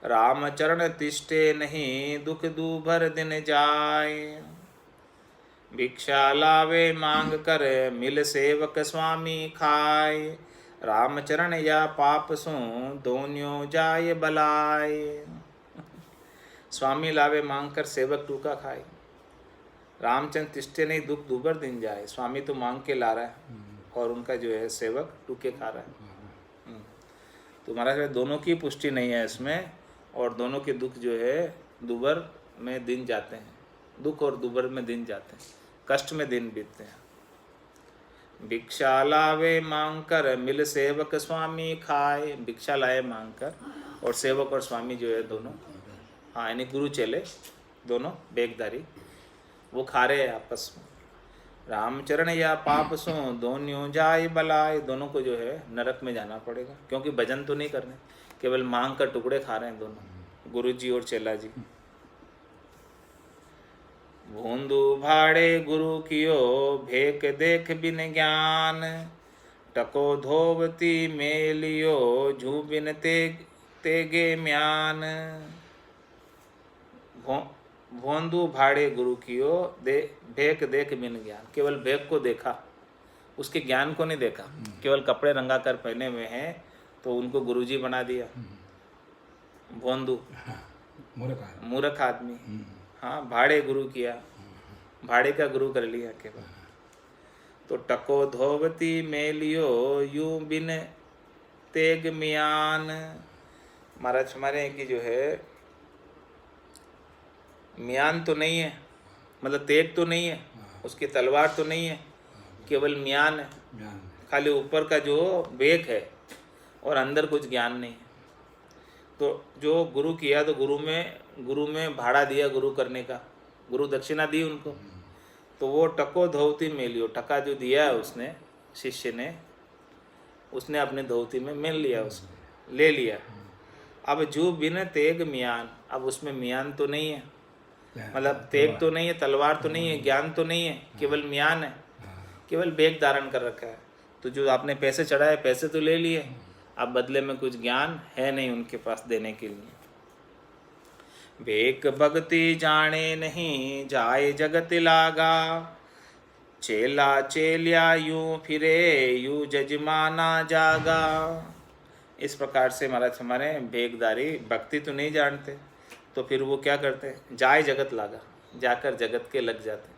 रामचरण तिष्ठे नहीं दुख दूभर दिन जाए। भिक्षा लावे मांग कर मिल सेवक स्वामी खाए, रामचरण या पाप सो दोन्यों जाए बलाए। स्वामी लावे मांग कर सेवक टूका खाए, रामचंद्र तिष्ठे नहीं दुख दूभर दिन जाए। स्वामी तो मांग के ला रहा है और उनका जो है सेवक टूके खा रहा है। तो महाराज दोनों की पुष्टि नहीं है इसमें, और दोनों के दुख जो है दुबर में दिन जाते हैं, दुख और दुबर में दिन जाते हैं, कष्ट में दिन बीतते हैं। भिक्षा लावे मांग कर मिल सेवक स्वामी खाए, भिक्षा लाए मांग कर, और सेवक और स्वामी जो है दोनों, हाँ यानी गुरु चेले दोनों बेगदारी, वो खा रहे हैं आपस में। रामचरण या पाप सो दोन्यों जाए बलाए, दोनों को जो है नरक में जाना पड़ेगा, क्योंकि भजन तो नहीं करने, केवल मांग कर टुकड़े खा रहे हैं दोनों, गुरु जी और चेला जी। भूंदू भाड़े गुरु कियो भेक देख बिन ज्ञान, टको धोवती मेलियो झू बिन तेगे म्यान। भोंदू भाड़े गुरु कियो भेक देख बिन ज्ञान, केवल भेक को देखा, उसके ज्ञान को नहीं देखा, केवल कपड़े रंगा कर पहने हुए हैं तो उनको गुरुजी बना दिया। भोंदू मूर्ख आदमी, हाँ भाड़े गुरु किया, भाड़े का गुरु कर लिया केवल। तो टको धोवती मेलियो यू बिन तेग मियान, महाराज हमारे यहाँ की जो है मियान तो नहीं है, मतलब तेग तो नहीं है, उसकी तलवार तो नहीं है, केवल मियान है, खाली ऊपर का जो बेक है और अंदर कुछ ज्ञान नहीं है। तो जो गुरु किया तो गुरु में भाड़ा दिया गुरु करने का, गुरु दक्षिणा दी उनको, तो वो टको धोती मेलियो, टका जो दिया है उसने शिष्य ने, उसने अपने धोती में मेल लिया, उसने ले लिया। अब जो बिन तेग मियान, अब उसमें मियान तो नहीं है, मतलब तेग तो नहीं है, तलवार तो नहीं है, ज्ञान तो नहीं है, केवल मियान है, केवल बेग धारण कर रखा है। तो जो आपने पैसे चढ़ाए, पैसे तो ले लिए, अब बदले में कुछ ज्ञान है नहीं उनके पास देने के लिए। भेक भक्ति जाने नहीं जाए जगत लागा, चेला चेलिया यूं फिरे यू जजमाना जागा। इस प्रकार से महाराज हमारे भेकदारी भक्ति तो नहीं जानते, तो फिर वो क्या करते हैं, जाए जगत लागा, जाकर जगत के लग जाते,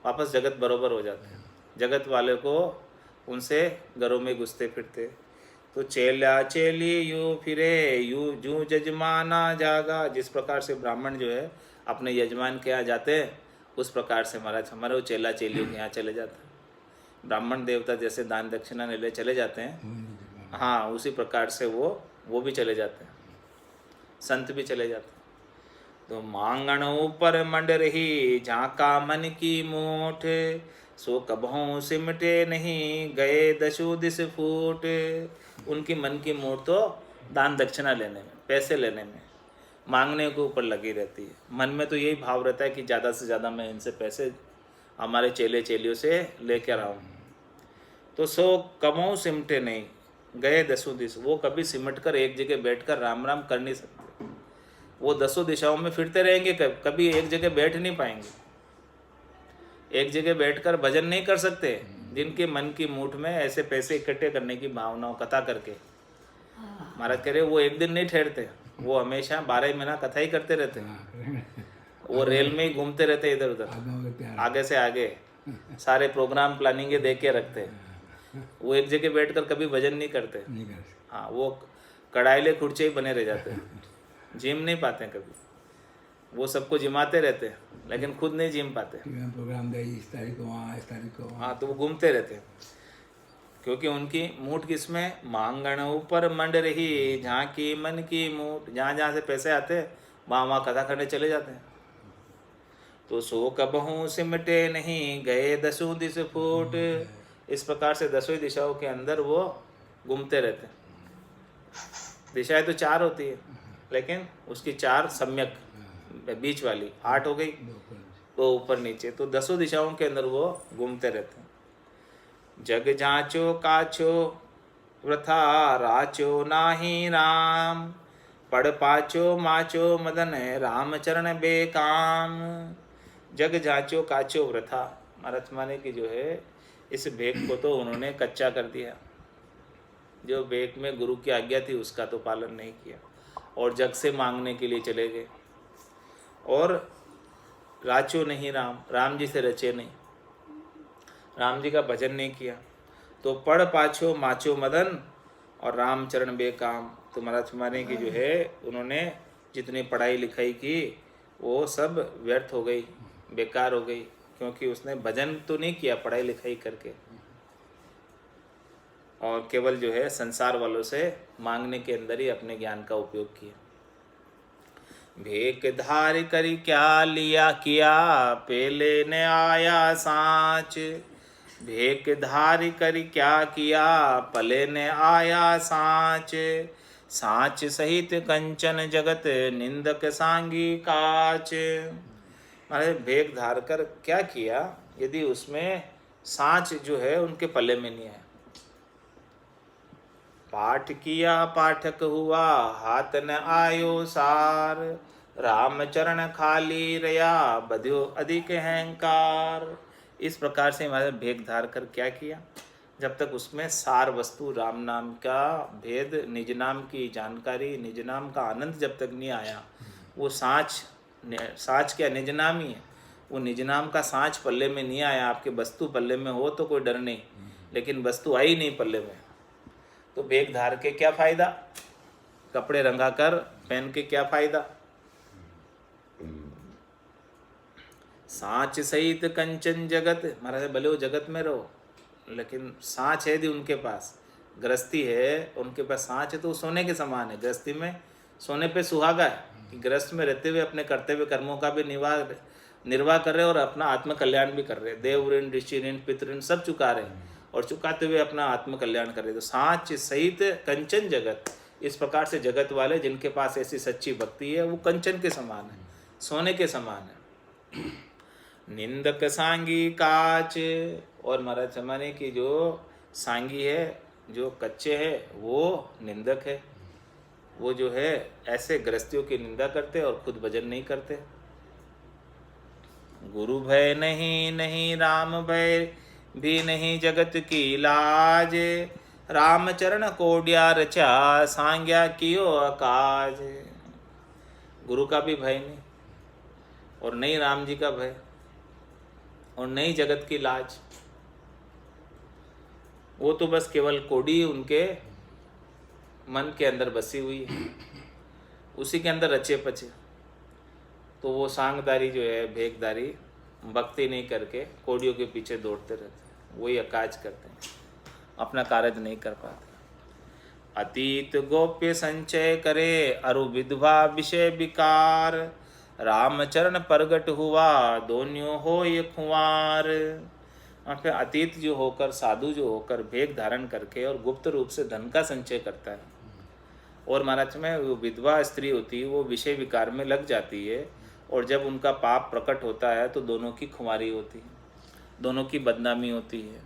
वापस जगत बरोबर हो जाते हैं, जगत वाले को उनसे घरों में घुसते फिरते। तो चेला चेली यूं फिरे यू जू जजमाना जागा, जिस प्रकार से ब्राह्मण जो है अपने यजमान के यहाँ जाते हैं, उस प्रकार से महाराज हमारे वो चेला चेलियों के यहाँ चले जाते हैं। ब्राह्मण देवता जैसे दान दक्षिणा ले चले जाते हैं, हाँ उसी प्रकार से वो भी चले जाते हैं, संत भी चले जाते हैं। तो मांगण ऊपर मंड रही झांका मन की मूठ, सो कबहों सिमटे नहीं गए दशु दिस फूट। उनकी मन की मूठ तो दान दक्षिणा लेने में, पैसे लेने में, मांगने के ऊपर लगी रहती है। मन में तो यही भाव रहता है कि ज़्यादा से ज़्यादा मैं इनसे पैसे हमारे चेले चेलियों से लेकर आऊँ। तो सो कबहों सिमटे नहीं गए दसु दिस, वो कभी सिमट कर एक जगह बैठकर राम राम कर नहीं सकते, वो 10 दिशाओं में फिरते रहेंगे, कभी एक जगह बैठ नहीं पाएंगे, एक जगह बैठकर भजन नहीं कर सकते। जिनके मन की मूठ में ऐसे पैसे इकट्ठे करने की भावनाओं कथा करके, महाराज कह रहे वो एक दिन नहीं ठहरते, वो हमेशा 12 महीना कथा ही करते रहते हैं। वो रेल में ही घूमते रहते इधर उधर, आगे से आगे सारे प्रोग्राम प्लानिंग दे के रखते हैं। वो एक जगह बैठकर कभी भजन नहीं करते। हाँ, वो कड़ाइले खुर्चे ही बने रह जाते हैं, जिम नहीं पाते कभी। वो सबको जिमाते रहते हैं लेकिन खुद नहीं जिम पाते। प्रोग्राम दे इस तारीख को वहाँ, इस तारीख को वहाँ। हाँ, तो वो घूमते रहते हैं क्योंकि उनकी मूठ किसमें, मांगण ऊपर मंड रही, जहाँ की मन की मूठ, जहाँ जहाँ से पैसे आते हैं वहाँ वहाँ कथा करने चले जाते हैं। तो सो कबहू सिमटे नहीं, गए 10 दिस फूट। इस प्रकार से 10 दिशाओं के अंदर वो घूमते रहते हैं। दिशाएं तो 4 होती है लेकिन उसकी 4 सम्यक, बीच वाली 8 हो गई, तो ऊपर नीचे, तो 10 दिशाओं के अंदर वो घूमते रहते हैं। जग जाचो काचो वृथा राचो नाही राम, पढ़ पाचो माचो मदन राम चरण बेकाम। जग जाचो काचो वृथा, महाराज माने कि जो है इस भेक को तो उन्होंने कच्चा कर दिया। जो भेक में गुरु की आज्ञा थी उसका तो पालन नहीं किया और जग से मांगने के लिए चले गए। और राचो नहीं राम, राम जी से रचे नहीं, राम जी का भजन नहीं किया। तो पढ़ पाछो माचो मदन और राम चरण बेकाम। तो महाराज माने की जो है उन्होंने जितनी पढ़ाई लिखाई की वो सब व्यर्थ हो गई, बेकार हो गई, क्योंकि उसने भजन तो नहीं किया पढ़ाई लिखाई करके, और केवल जो है संसार वालों से मांगने के अंदर ही अपने ज्ञान का उपयोग किया। भेक धार करी क्या लिया किया, पेले ने आया सांच। भेक धार करी क्या किया, पले ने आया सांच। सांच सहित कंचन जगत, निंदक सांगी काच। माने भेक धार कर क्या किया, यदि उसमें सांच जो है उनके पल्ले में नहीं आया। पाठ किया पाठक हुआ, हाथ न आयो सार। राम चरण खाली रया, बध्यो अधिक अहंकार। इस प्रकार से हमारे भेद धार कर क्या किया, जब तक उसमें सार वस्तु राम नाम का भेद, निज नाम की जानकारी, निज नाम का आनंद जब तक नहीं आया, वो साँच क्या निज नाम ही है, वो निज नाम का साँच पल्ले में नहीं आया। आपके वस्तु पल्ले में हो तो कोई डर नहीं, लेकिन वस्तु आई नहीं पल्ले में, तो भेक धार के क्या फायदा, कपड़े रंगा कर पहन के क्या फायदा। सांच सहित कंचन जगत, महाराज भले वो जगत में रहो लेकिन सांच है यदि उनके पास, गृहस्थी है उनके पास सांच है तो सोने के समान है। गृहस्थी में सोने पे सुहागा है कि गृहस्थ में रहते हुए अपने कर्तव्य कर्मों का भी निर्वाह कर रहे और अपना आत्म कल्याण भी कर रहे, देव ऋण ऋषि ऋण पितृ ऋण सब चुका रहे और चुकाते हुए अपना आत्म कल्याण कर रहे। तो सांच सहित कंचन जगत, इस प्रकार से जगत वाले जिनके पास ऐसी सच्ची भक्ति है वो कंचन के समान है, सोने के समान है। निंदक सांगी काच, और महाराज जमाने की जो सांगी है, जो कच्चे है, वो निंदक है। वो जो है ऐसे गृहस्थियों की निंदा करते और खुद भजन नहीं करते। गुरु भय नहीं नहीं राम भय भी नहीं जगत की लाज। राम चरण कोड्या रचा, सांग्या कियो अकाज। गुरु का भी भय नहीं और नहीं राम जी का भय और नहीं जगत की लाज। वो तो बस केवल कोडी उनके मन के अंदर बसी हुई है, उसी के अंदर रचे पचे। तो वो सांगदारी जो है, भेकदारी, भक्ति नहीं करके कोडियों के पीछे दौड़ते रहते हैं, वही अकाज करते हैं, अपना कार्य नहीं कर पाते। अतीत गोप्य संचय करे, अरु विधवा विषय विकार। राम चरण प्रगट हुआ, दोन्यों हो ये खुआर। और फिर अतीत जो होकर, साधु जो होकर भेक धारण करके और गुप्त रूप से धन का संचय करता है, और महाराज में वो विधवा स्त्री होती है, वो विषय विकार में लग जाती है, और जब उनका पाप प्रकट होता है तो दोनों की खुमारी होती है, दोनों की बदनामी होती है।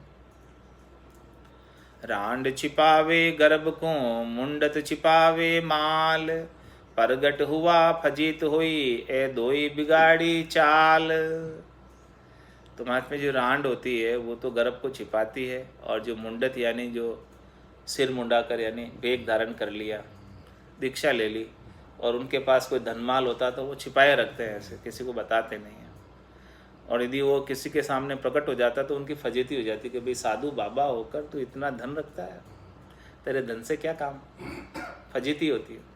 रांड छिपावे गर्भ को, मुंडत छिपावे माल। परगट हुआ फजीत हुई ए दोई बिगाड़ी चाल। तो महात्मा जो रांड होती है वो तो गर्भ को छिपाती है, और जो मुंडत यानी जो सिर मुंडा कर यानी वेग धारण कर लिया, दीक्षा ले ली, और उनके पास कोई धनमाल होता तो वो छिपाए रखते हैं, ऐसे किसी को बताते नहीं हैं। और यदि वो किसी के सामने प्रकट हो जाता तो उनकी फजीती हो जाती कि भाई साधु बाबा होकर तू इतना धन रखता है, तेरे धन से क्या काम, फजीती होती है।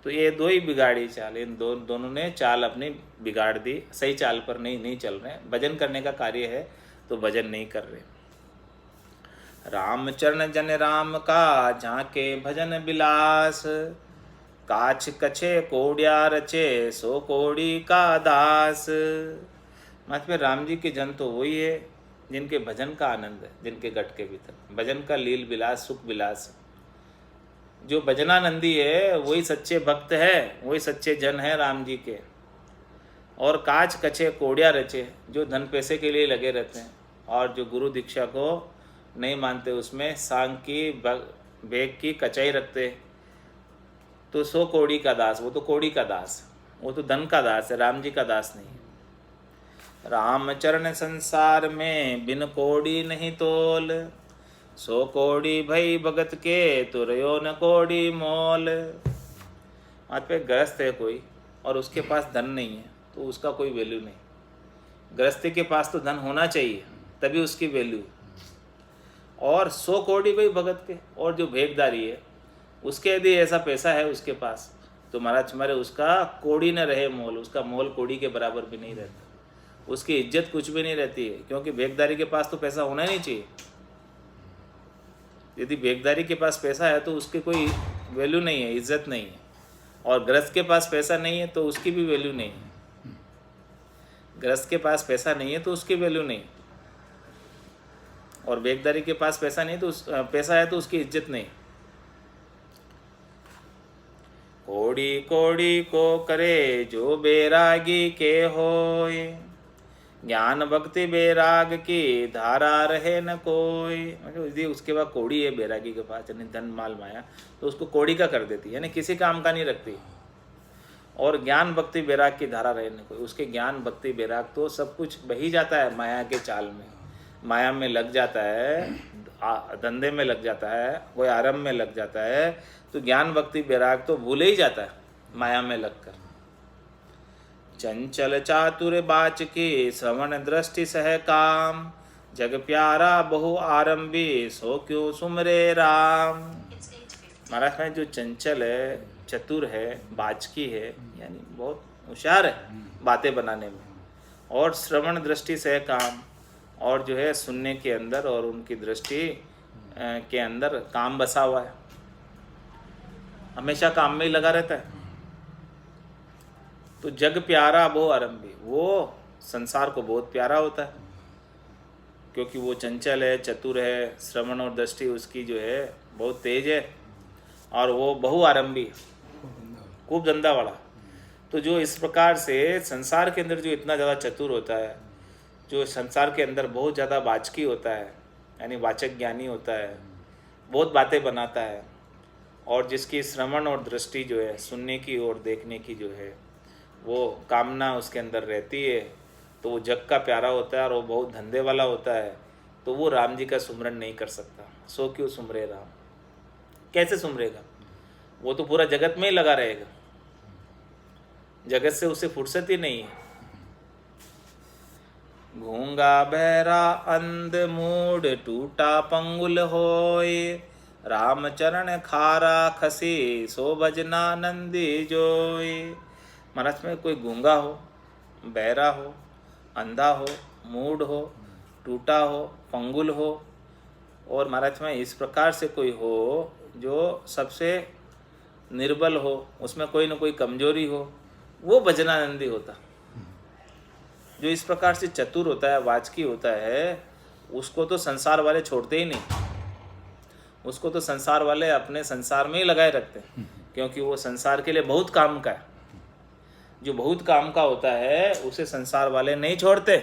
तो ये दो ही बिगाड़ी चाल, इन दोनों ने चाल अपनी बिगाड़ दी, सही चाल पर नहीं चल रहे। भजन करने का कार्य है तो भजन नहीं कर रहे। रामचरण जन राम का झांके भजन बिलास, काछ कछे कोड़िया रचे सो कोड़ी का दास। महात्मा राम जी के जन तो वही है जिनके भजन का आनंद है, जिनके गट के भीतर भजन का लील बिलास सुख बिलास। जो भजनानंदी है वही सच्चे भक्त है, वही सच्चे जन है राम जी के। और काच कछे कोड़िया रचे, जो धन पैसे के लिए लगे रहते हैं और जो गुरु दीक्षा को नहीं मानते, उसमें सांग की बेग की कचाई रखते, तो सो कोड़ी का दास। वो तो कोड़ी का दास, वो तो धन का दास है, राम जी का दास नहीं है। रामचरण संसार में बिन कोड़ी नहीं तोल, सो कोड़ी भई भगत के तुरयो न कोड़ी मोल। वहाँ पे गृहस्थ है कोई और उसके पास धन नहीं है तो उसका कोई वैल्यू नहीं। गृहस्थी के पास तो धन होना चाहिए तभी उसकी वैल्यू। और 100 कोड़ी भाई भगत के, और जो भेगदारी है उसके यदि ऐसा पैसा है उसके पास तो महाराज तुम्हारे उसका कोड़ी न रहे मोल, उसका मोल कोड़ी के बराबर भी नहीं रहता, उसकी इज्जत कुछ भी नहीं रहती है। क्योंकि भेगदारी के पास तो पैसा होना ही नहीं चाहिए। यदि भेगदारी के पास पैसा है तो उसकी कोई वैल्यू नहीं है, इज्जत नहीं है। और गृहस्थ के पास पैसा नहीं है तो उसकी भी वैल्यू नहीं है। गृहस्थ के पास पैसा नहीं है तो उसकी वैल्यू नहीं, और भेगदारी के पास पैसा नहीं तो पैसा है तो उसकी इज्जत नहीं। कोड़ी कोड़ी को करे जो बैरागी के होय, ज्ञान भक्ति बैराग की धारा रहे न कोई। मतलब यदि उसके बाद कोड़ी है बैरागी के पास यानी धन माल माया, तो उसको कोड़ी का कर देती है, यानी किसी काम का नहीं रखती। और ज्ञान भक्ति बैराग की धारा रहे न कोई, उसके ज्ञान भक्ति बैराग तो सब कुछ बही जाता है माया के चाल में, माया में लग जाता है, धंधे में लग जाता है, कोई आरंभ में लग जाता है, तो ज्ञान भक्ति बैराग तो भूल ही जाता है माया में लगकर। चंचल चातुर बाच की श्रवण दृष्टि सह काम, जग प्यारा बहु आरंभी सो क्यों सुमरे राम। महाराज में जो चंचल है, चतुर है, बाचकी है, यानी बहुत होशियार है बातें बनाने में, और श्रवण दृष्टि से काम, और जो है सुनने के अंदर और उनकी दृष्टि के अंदर काम बसा हुआ है, हमेशा काम में ही लगा रहता है। तो जग प्यारा बहु आरंभी, वो संसार को बहुत प्यारा होता है क्योंकि वो चंचल है, चतुर है, श्रवण और दृष्टि उसकी जो है बहुत तेज है, और वो बहु आरंभी, खूब धंधा वाला। तो जो इस प्रकार से संसार के अंदर जो इतना ज़्यादा चतुर होता है, जो संसार के अंदर बहुत ज़्यादा वाचकी होता है यानी वाचक ज्ञानी होता है, बहुत बातें बनाता है, और जिसकी श्रवण और दृष्टि जो है सुनने की और देखने की जो है वो कामना उसके अंदर रहती है, तो वो जग का प्यारा होता है और वो बहुत धंधे वाला होता है, तो वो राम जी का सुमरन नहीं कर सकता। सो क्यों सुमरे राम, कैसे सुमरेगा? वो तो पूरा जगत में ही लगा रहेगा, जगत से उसे फुर्सत ही नहीं है। गूंगा बहरा अंध मूड टूटा पंगुल होय, राम चरण खारा खसी सो भजना नंदी जोय। महाराज में कोई गूंगा हो, बहरा हो, अंधा हो, मूड हो, टूटा हो, पंगुल हो, और महाराज में इस प्रकार से कोई हो जो सबसे निर्बल हो, उसमें कोई ना कोई कमजोरी हो, वो भजनानंदी होता। जो इस प्रकार से चतुर होता है, वाचकी होता है, उसको तो संसार वाले छोड़ते ही नहीं, उसको तो संसार वाले अपने संसार में ही लगाए रखते हैं, क्योंकि वो संसार के लिए बहुत काम का है। जो बहुत काम का होता है उसे संसार वाले नहीं छोड़ते,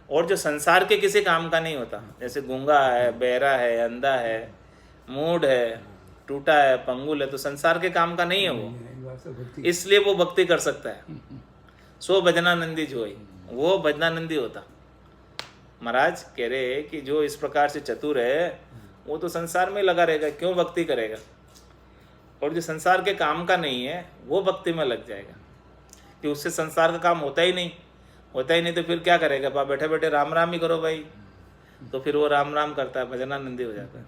और जो संसार के किसी काम का नहीं होता, जैसे गूंगा है, बहरा है, अंधा है, मूढ़ है, टूटा है, पंगुल है, तो संसार के काम का नहीं है वो, ये बात तो भक्ति इसलिए वो भक्ति कर सकता है। सो भजनानंदी जो है वो भजनानंदी होता। महाराज कह रहे कि जो इस प्रकार से चतुर है वो तो संसार में लगा रहेगा, क्यों भक्ति करेगा। और जो संसार के काम का नहीं है वो भक्ति में लग जाएगा, कि उससे संसार का काम होता ही नहीं, होता ही नहीं तो फिर क्या करेगा, आप बैठे बैठे राम राम ही करो भाई, तो फिर वो राम राम करता है, भजनानंदी हो जाता है।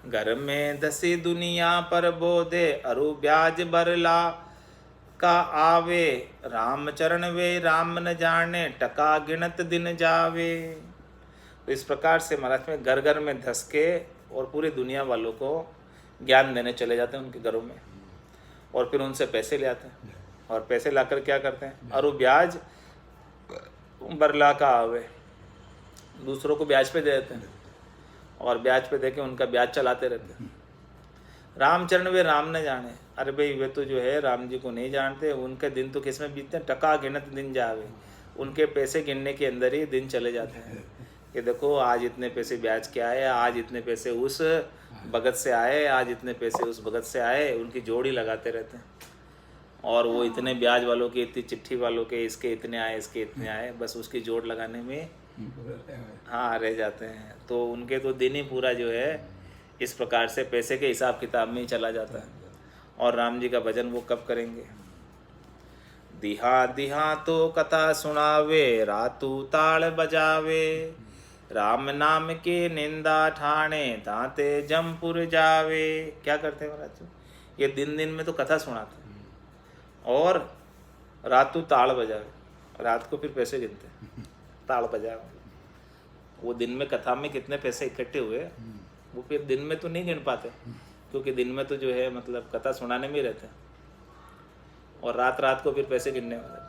घर में दसी दुनिया पर बोधे, अरु ब्याज बरला का आवे, राम चरण वे राम न जाने, टका गिनत दिन जावे। तो इस प्रकार से महाराज में घर घर में धस के और पूरी दुनिया वालों को ज्ञान देने चले जाते हैं उनके घरों में, और फिर उनसे पैसे ले आते हैं, और पैसे लाकर क्या करते हैं, अरु ब्याज बरला का आवे, दूसरों को ब्याज पे दे देते हैं, और ब्याज पे दे के उनका ब्याज चलाते रहते हैं। रामचरण वे राम न जाने, अरे भाई वे तो जो है राम जी को नहीं जानते, उनके दिन तो किस में बीतते हैं, टका गिनत दिन जावे, उनके पैसे गिनने के अंदर ही दिन चले जाते हैं कि देखो आज इतने पैसे ब्याज के आए, आज इतने पैसे उस भगत से आए, आज इतने पैसे उस भगत से आए, उनकी जोड़ी लगाते रहते हैं। और वो इतने ब्याज वालों के, इतनी चिट्ठी वालों के, इसके इतने आए, इसके इतने आए, बस उसकी जोड़ लगाने में हाँ रह जाते हैं। तो उनके तो दिन ही पूरा जो है इस प्रकार से पैसे के हिसाब किताब में ही चला जाता है। और राम जी का भजन वो कब करेंगे। दिहा दिहा तो कथा सुनावे, रातू ताल बजावे, राम नाम के निंदा ठाणे, दांते जमपुर जावे। क्या करते हैं महाराज, ये दिन दिन में तो कथा सुनाते हैं और रातू ताल बजावे, रात को फिर पैसे गिनते हैं, ताल बजावे। वो दिन में कथा में कितने पैसे इकट्ठे हुए वो फिर दिन में तो नहीं गिन पाते, क्योंकि दिन में तो जो है मतलब कथा सुनाने में ही रहते हैं, और रात रात को फिर पैसे गिनने में रहते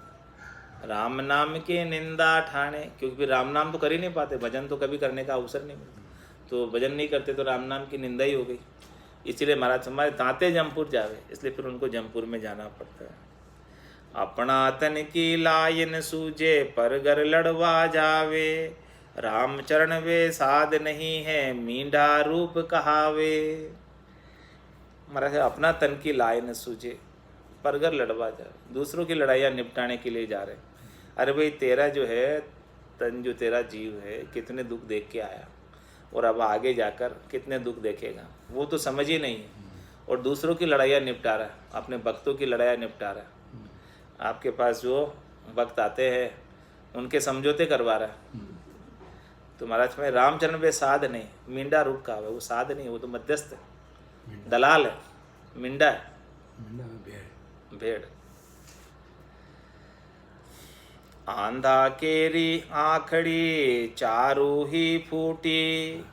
हैं। राम नाम के निंदा ठाणे, क्योंकि फिर राम नाम तो कर ही नहीं पाते, भजन तो कभी करने का अवसर नहीं मिलता, तो भजन नहीं करते तो राम नाम की निंदा ही हो गई। इसलिए महाराज हमारे ताते जमपुर जावे, इसलिए फिर उनको जमपुर में जाना पड़ता है। अपना तन की लायन सूझे, पर घर लड़वा जावे, राम चरण वे साध नहीं है, मींढा रूप कहावे। महाराज अपना तन की लायन सूझे, पर घर लड़वा जावे, दूसरों की लड़ाइयाँ निपटाने के लिए जा रहे हैं। अरे भाई तेरा जो है तन, जो तेरा जीव है कितने दुख देख के आया, और अब आगे जाकर कितने दुख देखेगा, वो तो समझ ही नहीं है, और दूसरों की लड़ाइयाँ निपटा रहा है, अपने भक्तों की लड़ाइयाँ निपटा रहा है। आपके पास जो भक्त आते हैं उनके समझौते करवा रहा है। तो महाराज में रामचरण वे साध नहीं, मींडा रूप का है, वो साध नहीं, वो तो मध्यस्थ है, दलाल है, मिंडा है, भेड़। आंधा केरी आखड़ी, चारू ही फूटी,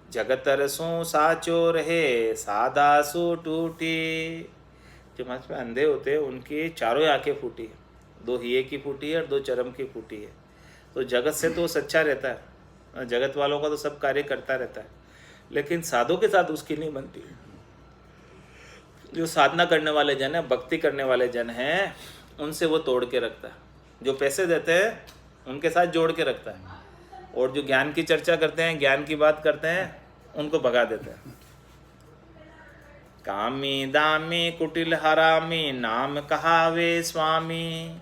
जगतर सो साचो रहे, सादा सो टूटी। जो महाराज में अंधे होते हैं उनकी चारों आंखें फूटी है, दो हिये की फूटी है और दो चरम की फूटी है। तो जगत से तो सच्चा रहता है, जगत वालों का तो सब कार्य करता रहता है, लेकिन साधु के साथ उसकी नहीं बनती। जो साधना करने वाले जन है, भक्ति करने वाले जन हैं, उनसे वो तोड़ के रखता है, जो पैसे देते हैं उनके साथ जोड़ के रखता है, और जो ज्ञान की चर्चा करते हैं, ज्ञान की बात करते हैं, उनको भगा देते हैं। कामी दामी कुटिल हरामी, नाम कहावे स्वामी,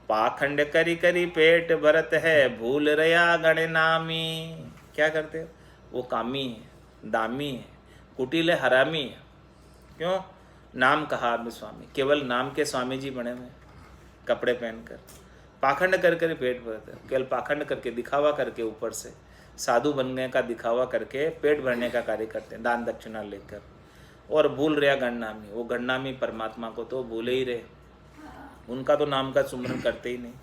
पाखंड करी करी पेट भरत है, भूल रया गण नामी। क्या करते हो, वो कामी है, दामी है, कुटिल है, हरामी है। क्यों, नाम कहा में स्वामी, केवल नाम के स्वामी जी बने हुए, कपड़े पहनकर पाखंड कर कर पेट भरते हैं, केवल पाखंड करके दिखावा करके, ऊपर से साधु बनने का दिखावा करके पेट भरने का कार्य करते हैं, दान दक्षिणा लेकर। और भूल रहा गणनामी, वो गणनामी परमात्मा को तो भूले ही रहे, उनका तो नाम का सुमरन करते ही नहीं।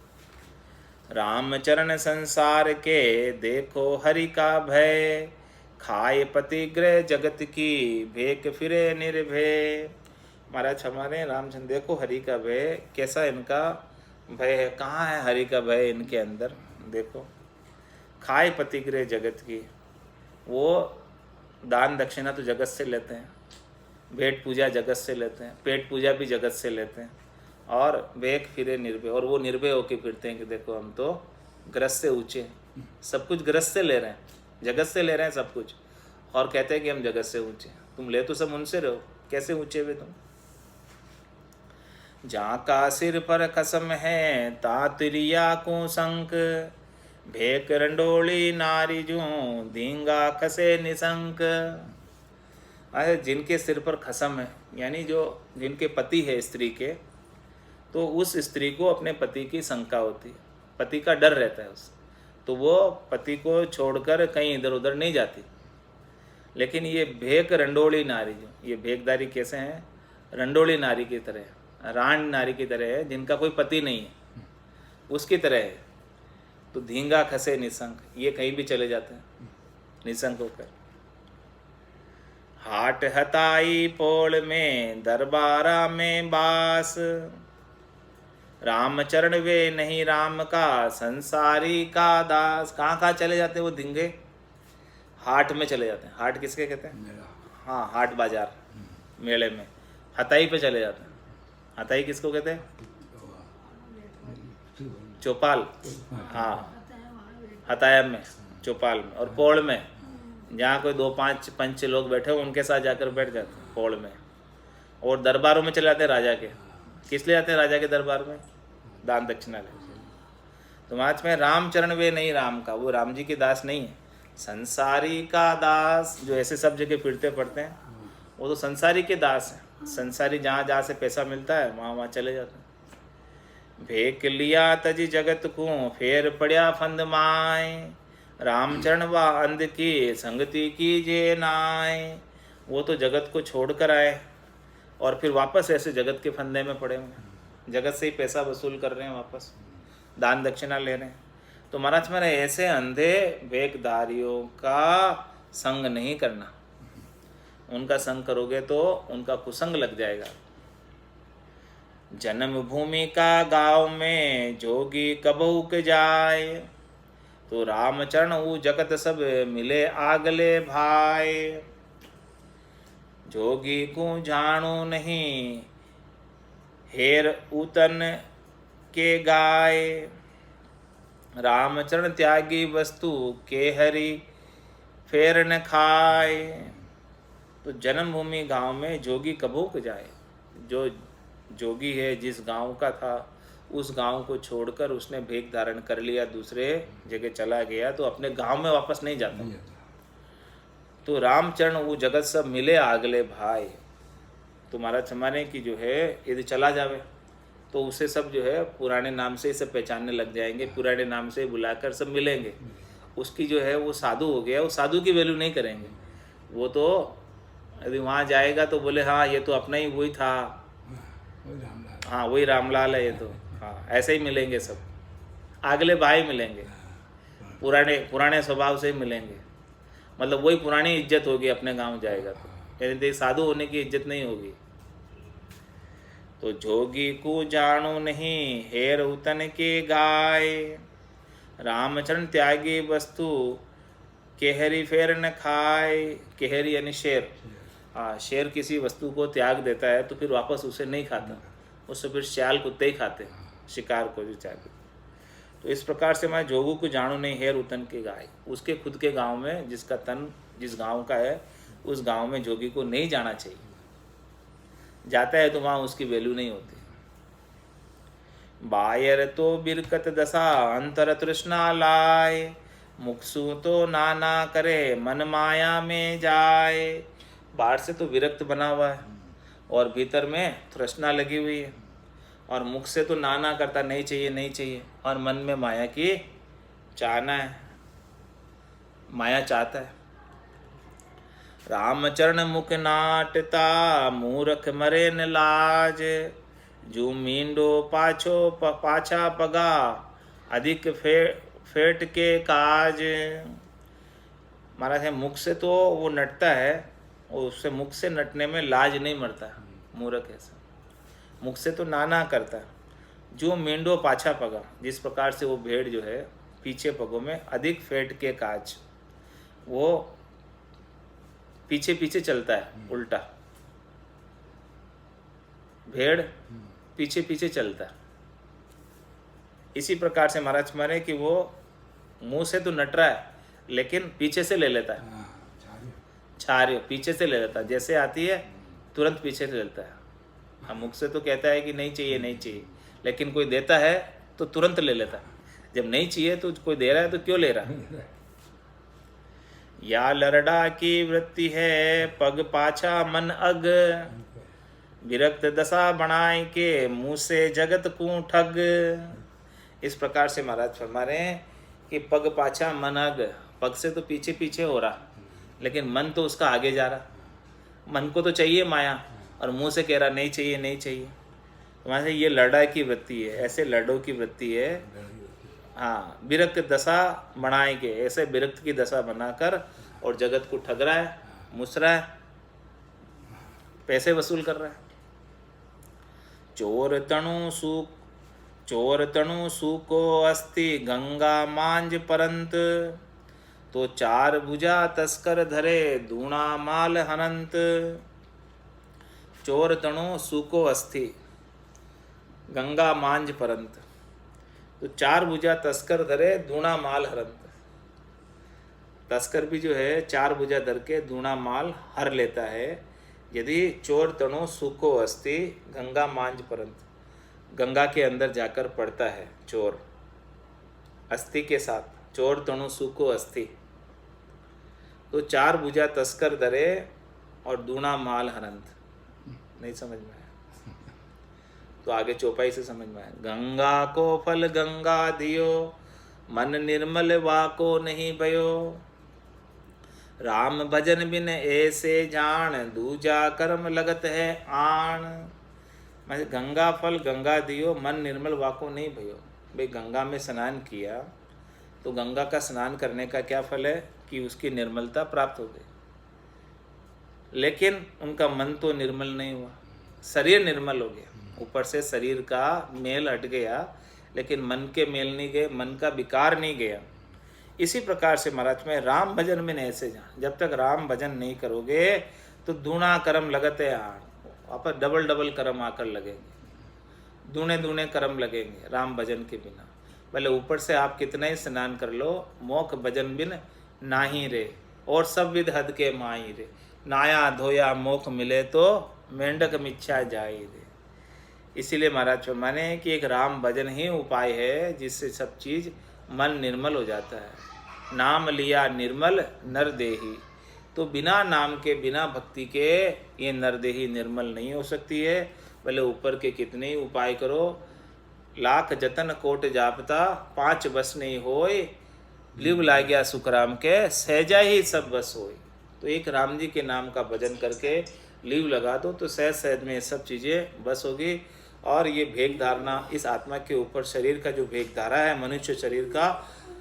रामचरण संसार के देखो हरि का भय, खाए पति ग्रह जगत की, भेक फिरे निर्भय। महाराज हमारे रामचंद्र देखो हरि का भय, कैसा इनका भय है, कहाँ है हरि का भय इनके अंदर। देखो खाए पति ग्रह जगत की, वो दान दक्षिणा तो जगत से लेते हैं, भेंट पूजा जगत से लेते हैं, पेट पूजा भी जगत से लेते हैं, और वेक फिरे निर्भय, और वो निर्भय होके फिरते हैं कि देखो हम तो ग्रस्त से ऊंचे हैं, सब कुछ ग्रस्त से ले रहे हैं, जगत से ले रहे हैं सब कुछ, और कहते हैं कि हम जगत से ऊंचे हैं। तुम ले तो सब उनसे रहो, कैसे ऊंचे हुए तुम। जहाँ का सिर पर खसम है तातरिया को संक, भेक रंडोली नारी जू धींगा खसे निसंक। अरे जिनके सिर पर खसम है, यानी जो जिनके पति है स्त्री के, तो उस स्त्री को अपने पति की शंका होती है, पति का डर रहता है उस, तो वो पति को छोड़कर कहीं इधर उधर नहीं जाती। लेकिन ये भेक रंडोली नारी, जो ये भेकदारी कैसे हैं, रंडोली नारी की तरह, राण नारी की तरह है, जिनका कोई पति नहीं है, उसकी तरह है। तो धींगा खसे निसंक, ये कहीं भी चले जाते हैं निसंक होकर। हाट हताई पोल में दरबारा में बास, रामचरण वे नहीं राम का संसारी का दास। कहाँ कहाँ चले जाते हैं वो धींगे, हाट में चले जाते हैं। हाट किसके कहते हैं, मेरा हाँ हाट बाजार, मेले में। हताई पे चले जाते हैं। हताई किसको कहते हैं, चौपाल, हाँ हताया में, चौपाल में। और पौड़ में, जहाँ कोई 2-5 पंच लोग बैठे हो उनके साथ जाकर बैठ जाते हैं पौड़ में। और दरबारों में चले जाते हैं राजा के। किस लिए जाते हैं राजा के दरबार में, दान दक्षिणा ले। तो माच में रामचरण वे नहीं राम का, वो राम जी के दास नहीं है, संसारी का दास। जो ऐसे सब जगह फिरते पड़ते हैं वो तो संसारी के दास हैं। संसारी जहाँ जहाँ से पैसा मिलता है वहाँ वहाँ चले जाते हैं। भेक लिया तजी जगत को फेर पड़िया फंद माय, रामचरण व अंध की संगति की जे नाय। वो तो जगत को छोड़ कर आए और फिर वापस ऐसे जगत के फंदे में पड़े हुए, जगत से ही पैसा वसूल कर रहे हैं, वापस दान दक्षिणा ले रहे हैं। तो महाराज मेरे ऐसे अंधे भेकधारियों का संग नहीं करना। उनका संग करोगे तो उनका कुसंग लग जाएगा। जन्मभूमि का गांव में जोगी कबहुक जाए, तो रामचरण ऊ जगत सब मिले आगले भाई। जोगी को जानो नहीं हेर उतन के गाय, रामचरण त्यागी वस्तु के हरि फेर न खाए। तो जन्मभूमि गांव में जोगी कबहुक जाए। जो जोगी है जिस गांव का था, उस गांव को छोड़कर उसने भेक धारण कर लिया, दूसरे जगह चला गया, तो अपने गांव में वापस नहीं जाता। तो रामचरण वो जगत सब मिले आगले भाई। तो महाराज हमारे की जो है यदि चला जावे तो उसे सब जो है पुराने नाम से ही सब पहचानने लग जाएंगे, पुराने नाम से बुलाकर सब मिलेंगे। उसकी जो है वो साधु हो गया, वो साधु की वैल्यू नहीं करेंगे। वो तो यदि वहाँ जाएगा तो बोले हाँ ये तो अपना ही वही था, हाँ वही रामलाल है ये तो, हाँ ऐसे ही मिलेंगे सब। अगले भाई मिलेंगे, पुराने स्वभाव से ही मिलेंगे। मतलब वही पुरानी इज्जत होगी अपने गांव जाएगा तो, यदि साधु होने की इज्जत नहीं होगी। तो जोगी को जानो नहीं हेर उतन के गाय, रामचरण त्यागी वस्तु केहरी फेर न खाए। केहरी यानी शेर। हाँ, शेर किसी वस्तु को त्याग देता है तो फिर वापस उसे नहीं खाता, उससे फिर श्याल कुत्ते ही खाते हैं, शिकार को जो चाहिए। तो इस प्रकार से मैं जोगू को जानो नहीं हेर उतन के गाय। उसके खुद के गांव में जिसका तन जिस गांव का है, उस गांव में जोगी को नहीं जाना चाहिए। जाता है तो वहाँ उसकी वैल्यू नहीं होती। बायर तो बिरकत दशा अंतर तृष्णा लाए, मुक्सु तो नाना करे मन माया में जाए। बाहर से तो विरक्त बना हुआ है और भीतर में तृष्णा लगी हुई है, और मुख से तो नाना करता नहीं चाहिए नहीं चाहिए, और मन में माया की चाहना है, माया चाहता है। रामचरण मुख नाटता मूरख मरे न लाज, जो मींडो पाछा पगा अधिक फेट के काज। महाराज है मुख से तो वो नटता है, और उससे मुख से नटने में लाज नहीं मरता। मूर्ख ऐसा मुख से तो नाना करता। जो मेंढो पाछा पगा, जिस प्रकार से वो भेड़ जो है पीछे पगों में अधिक फेट के काज, वो पीछे पीछे चलता है उल्टा। भेड़ पीछे पीछे चलता है। इसी प्रकार से महाराज मारे कि वो मुंह से तो नट रहा है लेकिन पीछे से ले लेता है, छार्य पीछे से ले लेता, जैसे आती है तुरंत पीछे से लेता है। हम मुख से तो कहता है कि नहीं चाहिए नहीं चाहिए, लेकिन कोई देता है तो तुरंत ले लेता है। जब नहीं चाहिए तो कोई दे रहा है तो क्यों ले रहा है? या लरडा की वृत्ति है पग पाछा मन अग, विरक्त दशा बनाए के मुँह से जगत को ठग। इस प्रकार से महाराज फरमा रहे हैं कि पग पाछा मन अग, पग से तो पीछे पीछे हो रहा, लेकिन मन तो उसका आगे जा रहा। मन को तो चाहिए माया और मुंह से कह रहा नहीं चाहिए नहीं चाहिए। तो वहाँ से ये लड़ा की वृत्ति है, ऐसे लड़ों की वृत्ति है। हाँ, विरक्त दशा बनाए के, ऐसे विरक्त की दशा बनाकर और जगत को ठग रहा है, मुस रहा है, पैसे वसूल कर रहा है। चोर तणु सूको अस्ति गंगा मांझ परंत, तो चार भुजा तस्कर धरे दूना माल हनंत। चोर तणु सूको अस्थि गंगा मांझ परंत, तो चार भुजा तस्कर धरे दूना माल हरंत। तस्कर भी जो है चार भुजा धर के दूना माल हर लेता है। यदि चोर तणु सूको अस्थि गंगा मांझ परंत, गंगा के अंदर जाकर पड़ता है चोर अस्थि के साथ, चोर तणु सूको अस्थि, तो चार भुजा तस्कर धरे और दूना माल हनंत। नहीं समझ में आया तो आगे चौपाई से समझ में आया। गंगा को फल गंगा दियो, मन निर्मल वाको नहीं भयो। राम भजन बिन ऐसे जान, दूजा कर्म लगत है आन। मैं गंगा फल गंगा दियो, मन निर्मल वाको नहीं भयो। भाई गंगा में स्नान किया तो गंगा का स्नान करने का क्या फल है कि उसकी निर्मलता प्राप्त हो गई, लेकिन उनका मन तो निर्मल नहीं हुआ, शरीर निर्मल हो गया। ऊपर से शरीर का मेल हट गया, लेकिन मन के मेल नहीं गए, मन का विकार नहीं गया। इसी प्रकार से महाराज में राम भजन में ऐसे जान, जब तक राम भजन नहीं करोगे तो दूना कर्म लगते आन, वहाँ पर डबल डबल कर्म आकर लगेंगे, दूने दूने कर्म लगेंगे राम भजन के बिना। भले ऊपर से आप कितना ही स्नान कर लो, मोख भजन बिन नाही रे, और सब विध हद के माही रे। नाया धोया मोख मिले तो मेंढक मिच्छा जाए रे। इसीलिए महाराज फरमाने कि एक राम भजन ही उपाय है जिससे सब चीज़ मन निर्मल हो जाता है। नाम लिया निर्मल नर देही, तो बिना नाम के बिना भक्ति के ये नरदेही निर्मल नहीं हो सकती है। भले ऊपर के कितने ही उपाय करो, लाख जतन कोट जापता, पांच बस नहीं होए, लिव लाग्या सुखराम के सहजा ही सब बस होए। तो एक राम जी के नाम का भजन करके लीव लगा दो तो सहज सहज में सब चीज़ें बस होगी। और ये भेग धारणा इस आत्मा के ऊपर शरीर का जो भेग धारा है मनुष्य शरीर का,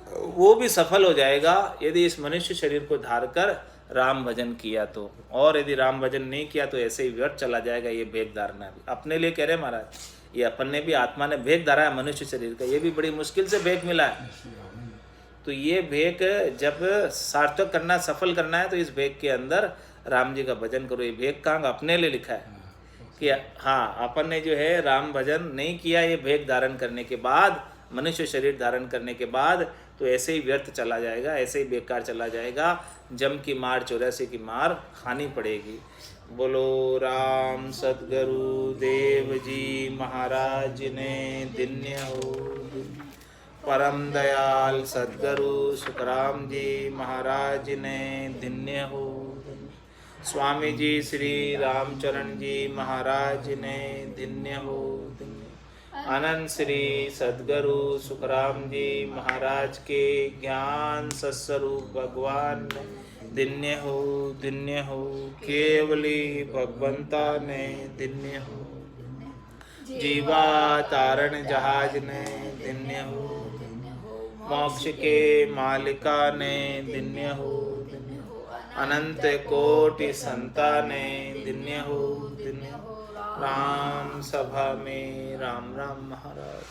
वो भी सफल हो जाएगा यदि इस मनुष्य शरीर को धार कर राम भजन किया तो। और यदि राम भजन नहीं किया तो ऐसे ही व्यर्थ चला जाएगा ये भेग धारणा भी। अपने लिए कह रहे महाराज, ये अपन ने भी, आत्मा ने भेग धारा है मनुष्य शरीर का, ये भी बड़ी मुश्किल से भेग मिला है। तो ये भेग जब सार्थक करना, सफल करना है तो इस भेग के अंदर राम जी का भजन करो। ये भेग कहाँ अपने लिए लिखा है कि हाँ, अपन ने जो है राम भजन नहीं किया ये भेग धारण करने के बाद, मनुष्य शरीर धारण करने के बाद, तो ऐसे ही व्यर्थ चला जाएगा, ऐसे ही बेकार चला जाएगा। जम की मार 84 की मार खानी पड़ेगी। बोलो राम सद्गुरु देव जी महाराज ने धन्य हो। परम दयाल सद्गुरु सुखराम जी महाराज ने धन्य हो। स्वामी जी श्री रामचरण जी महाराज ने धन्य हो। अनंत श्री सद्गुरु सुखराम जी महाराज के ज्ञान सत्स्वरूप भगवान धन्य हो, धन्य हो। केवली भगवंता ने धन्य हो। जीवा तारण जहाज ने धन्य हो। मोक्ष के मालिका ने धन्य हो। अनंत कोटि संता ने धन्य हो, धन्य हो। राम सभा में राम राम महाराज।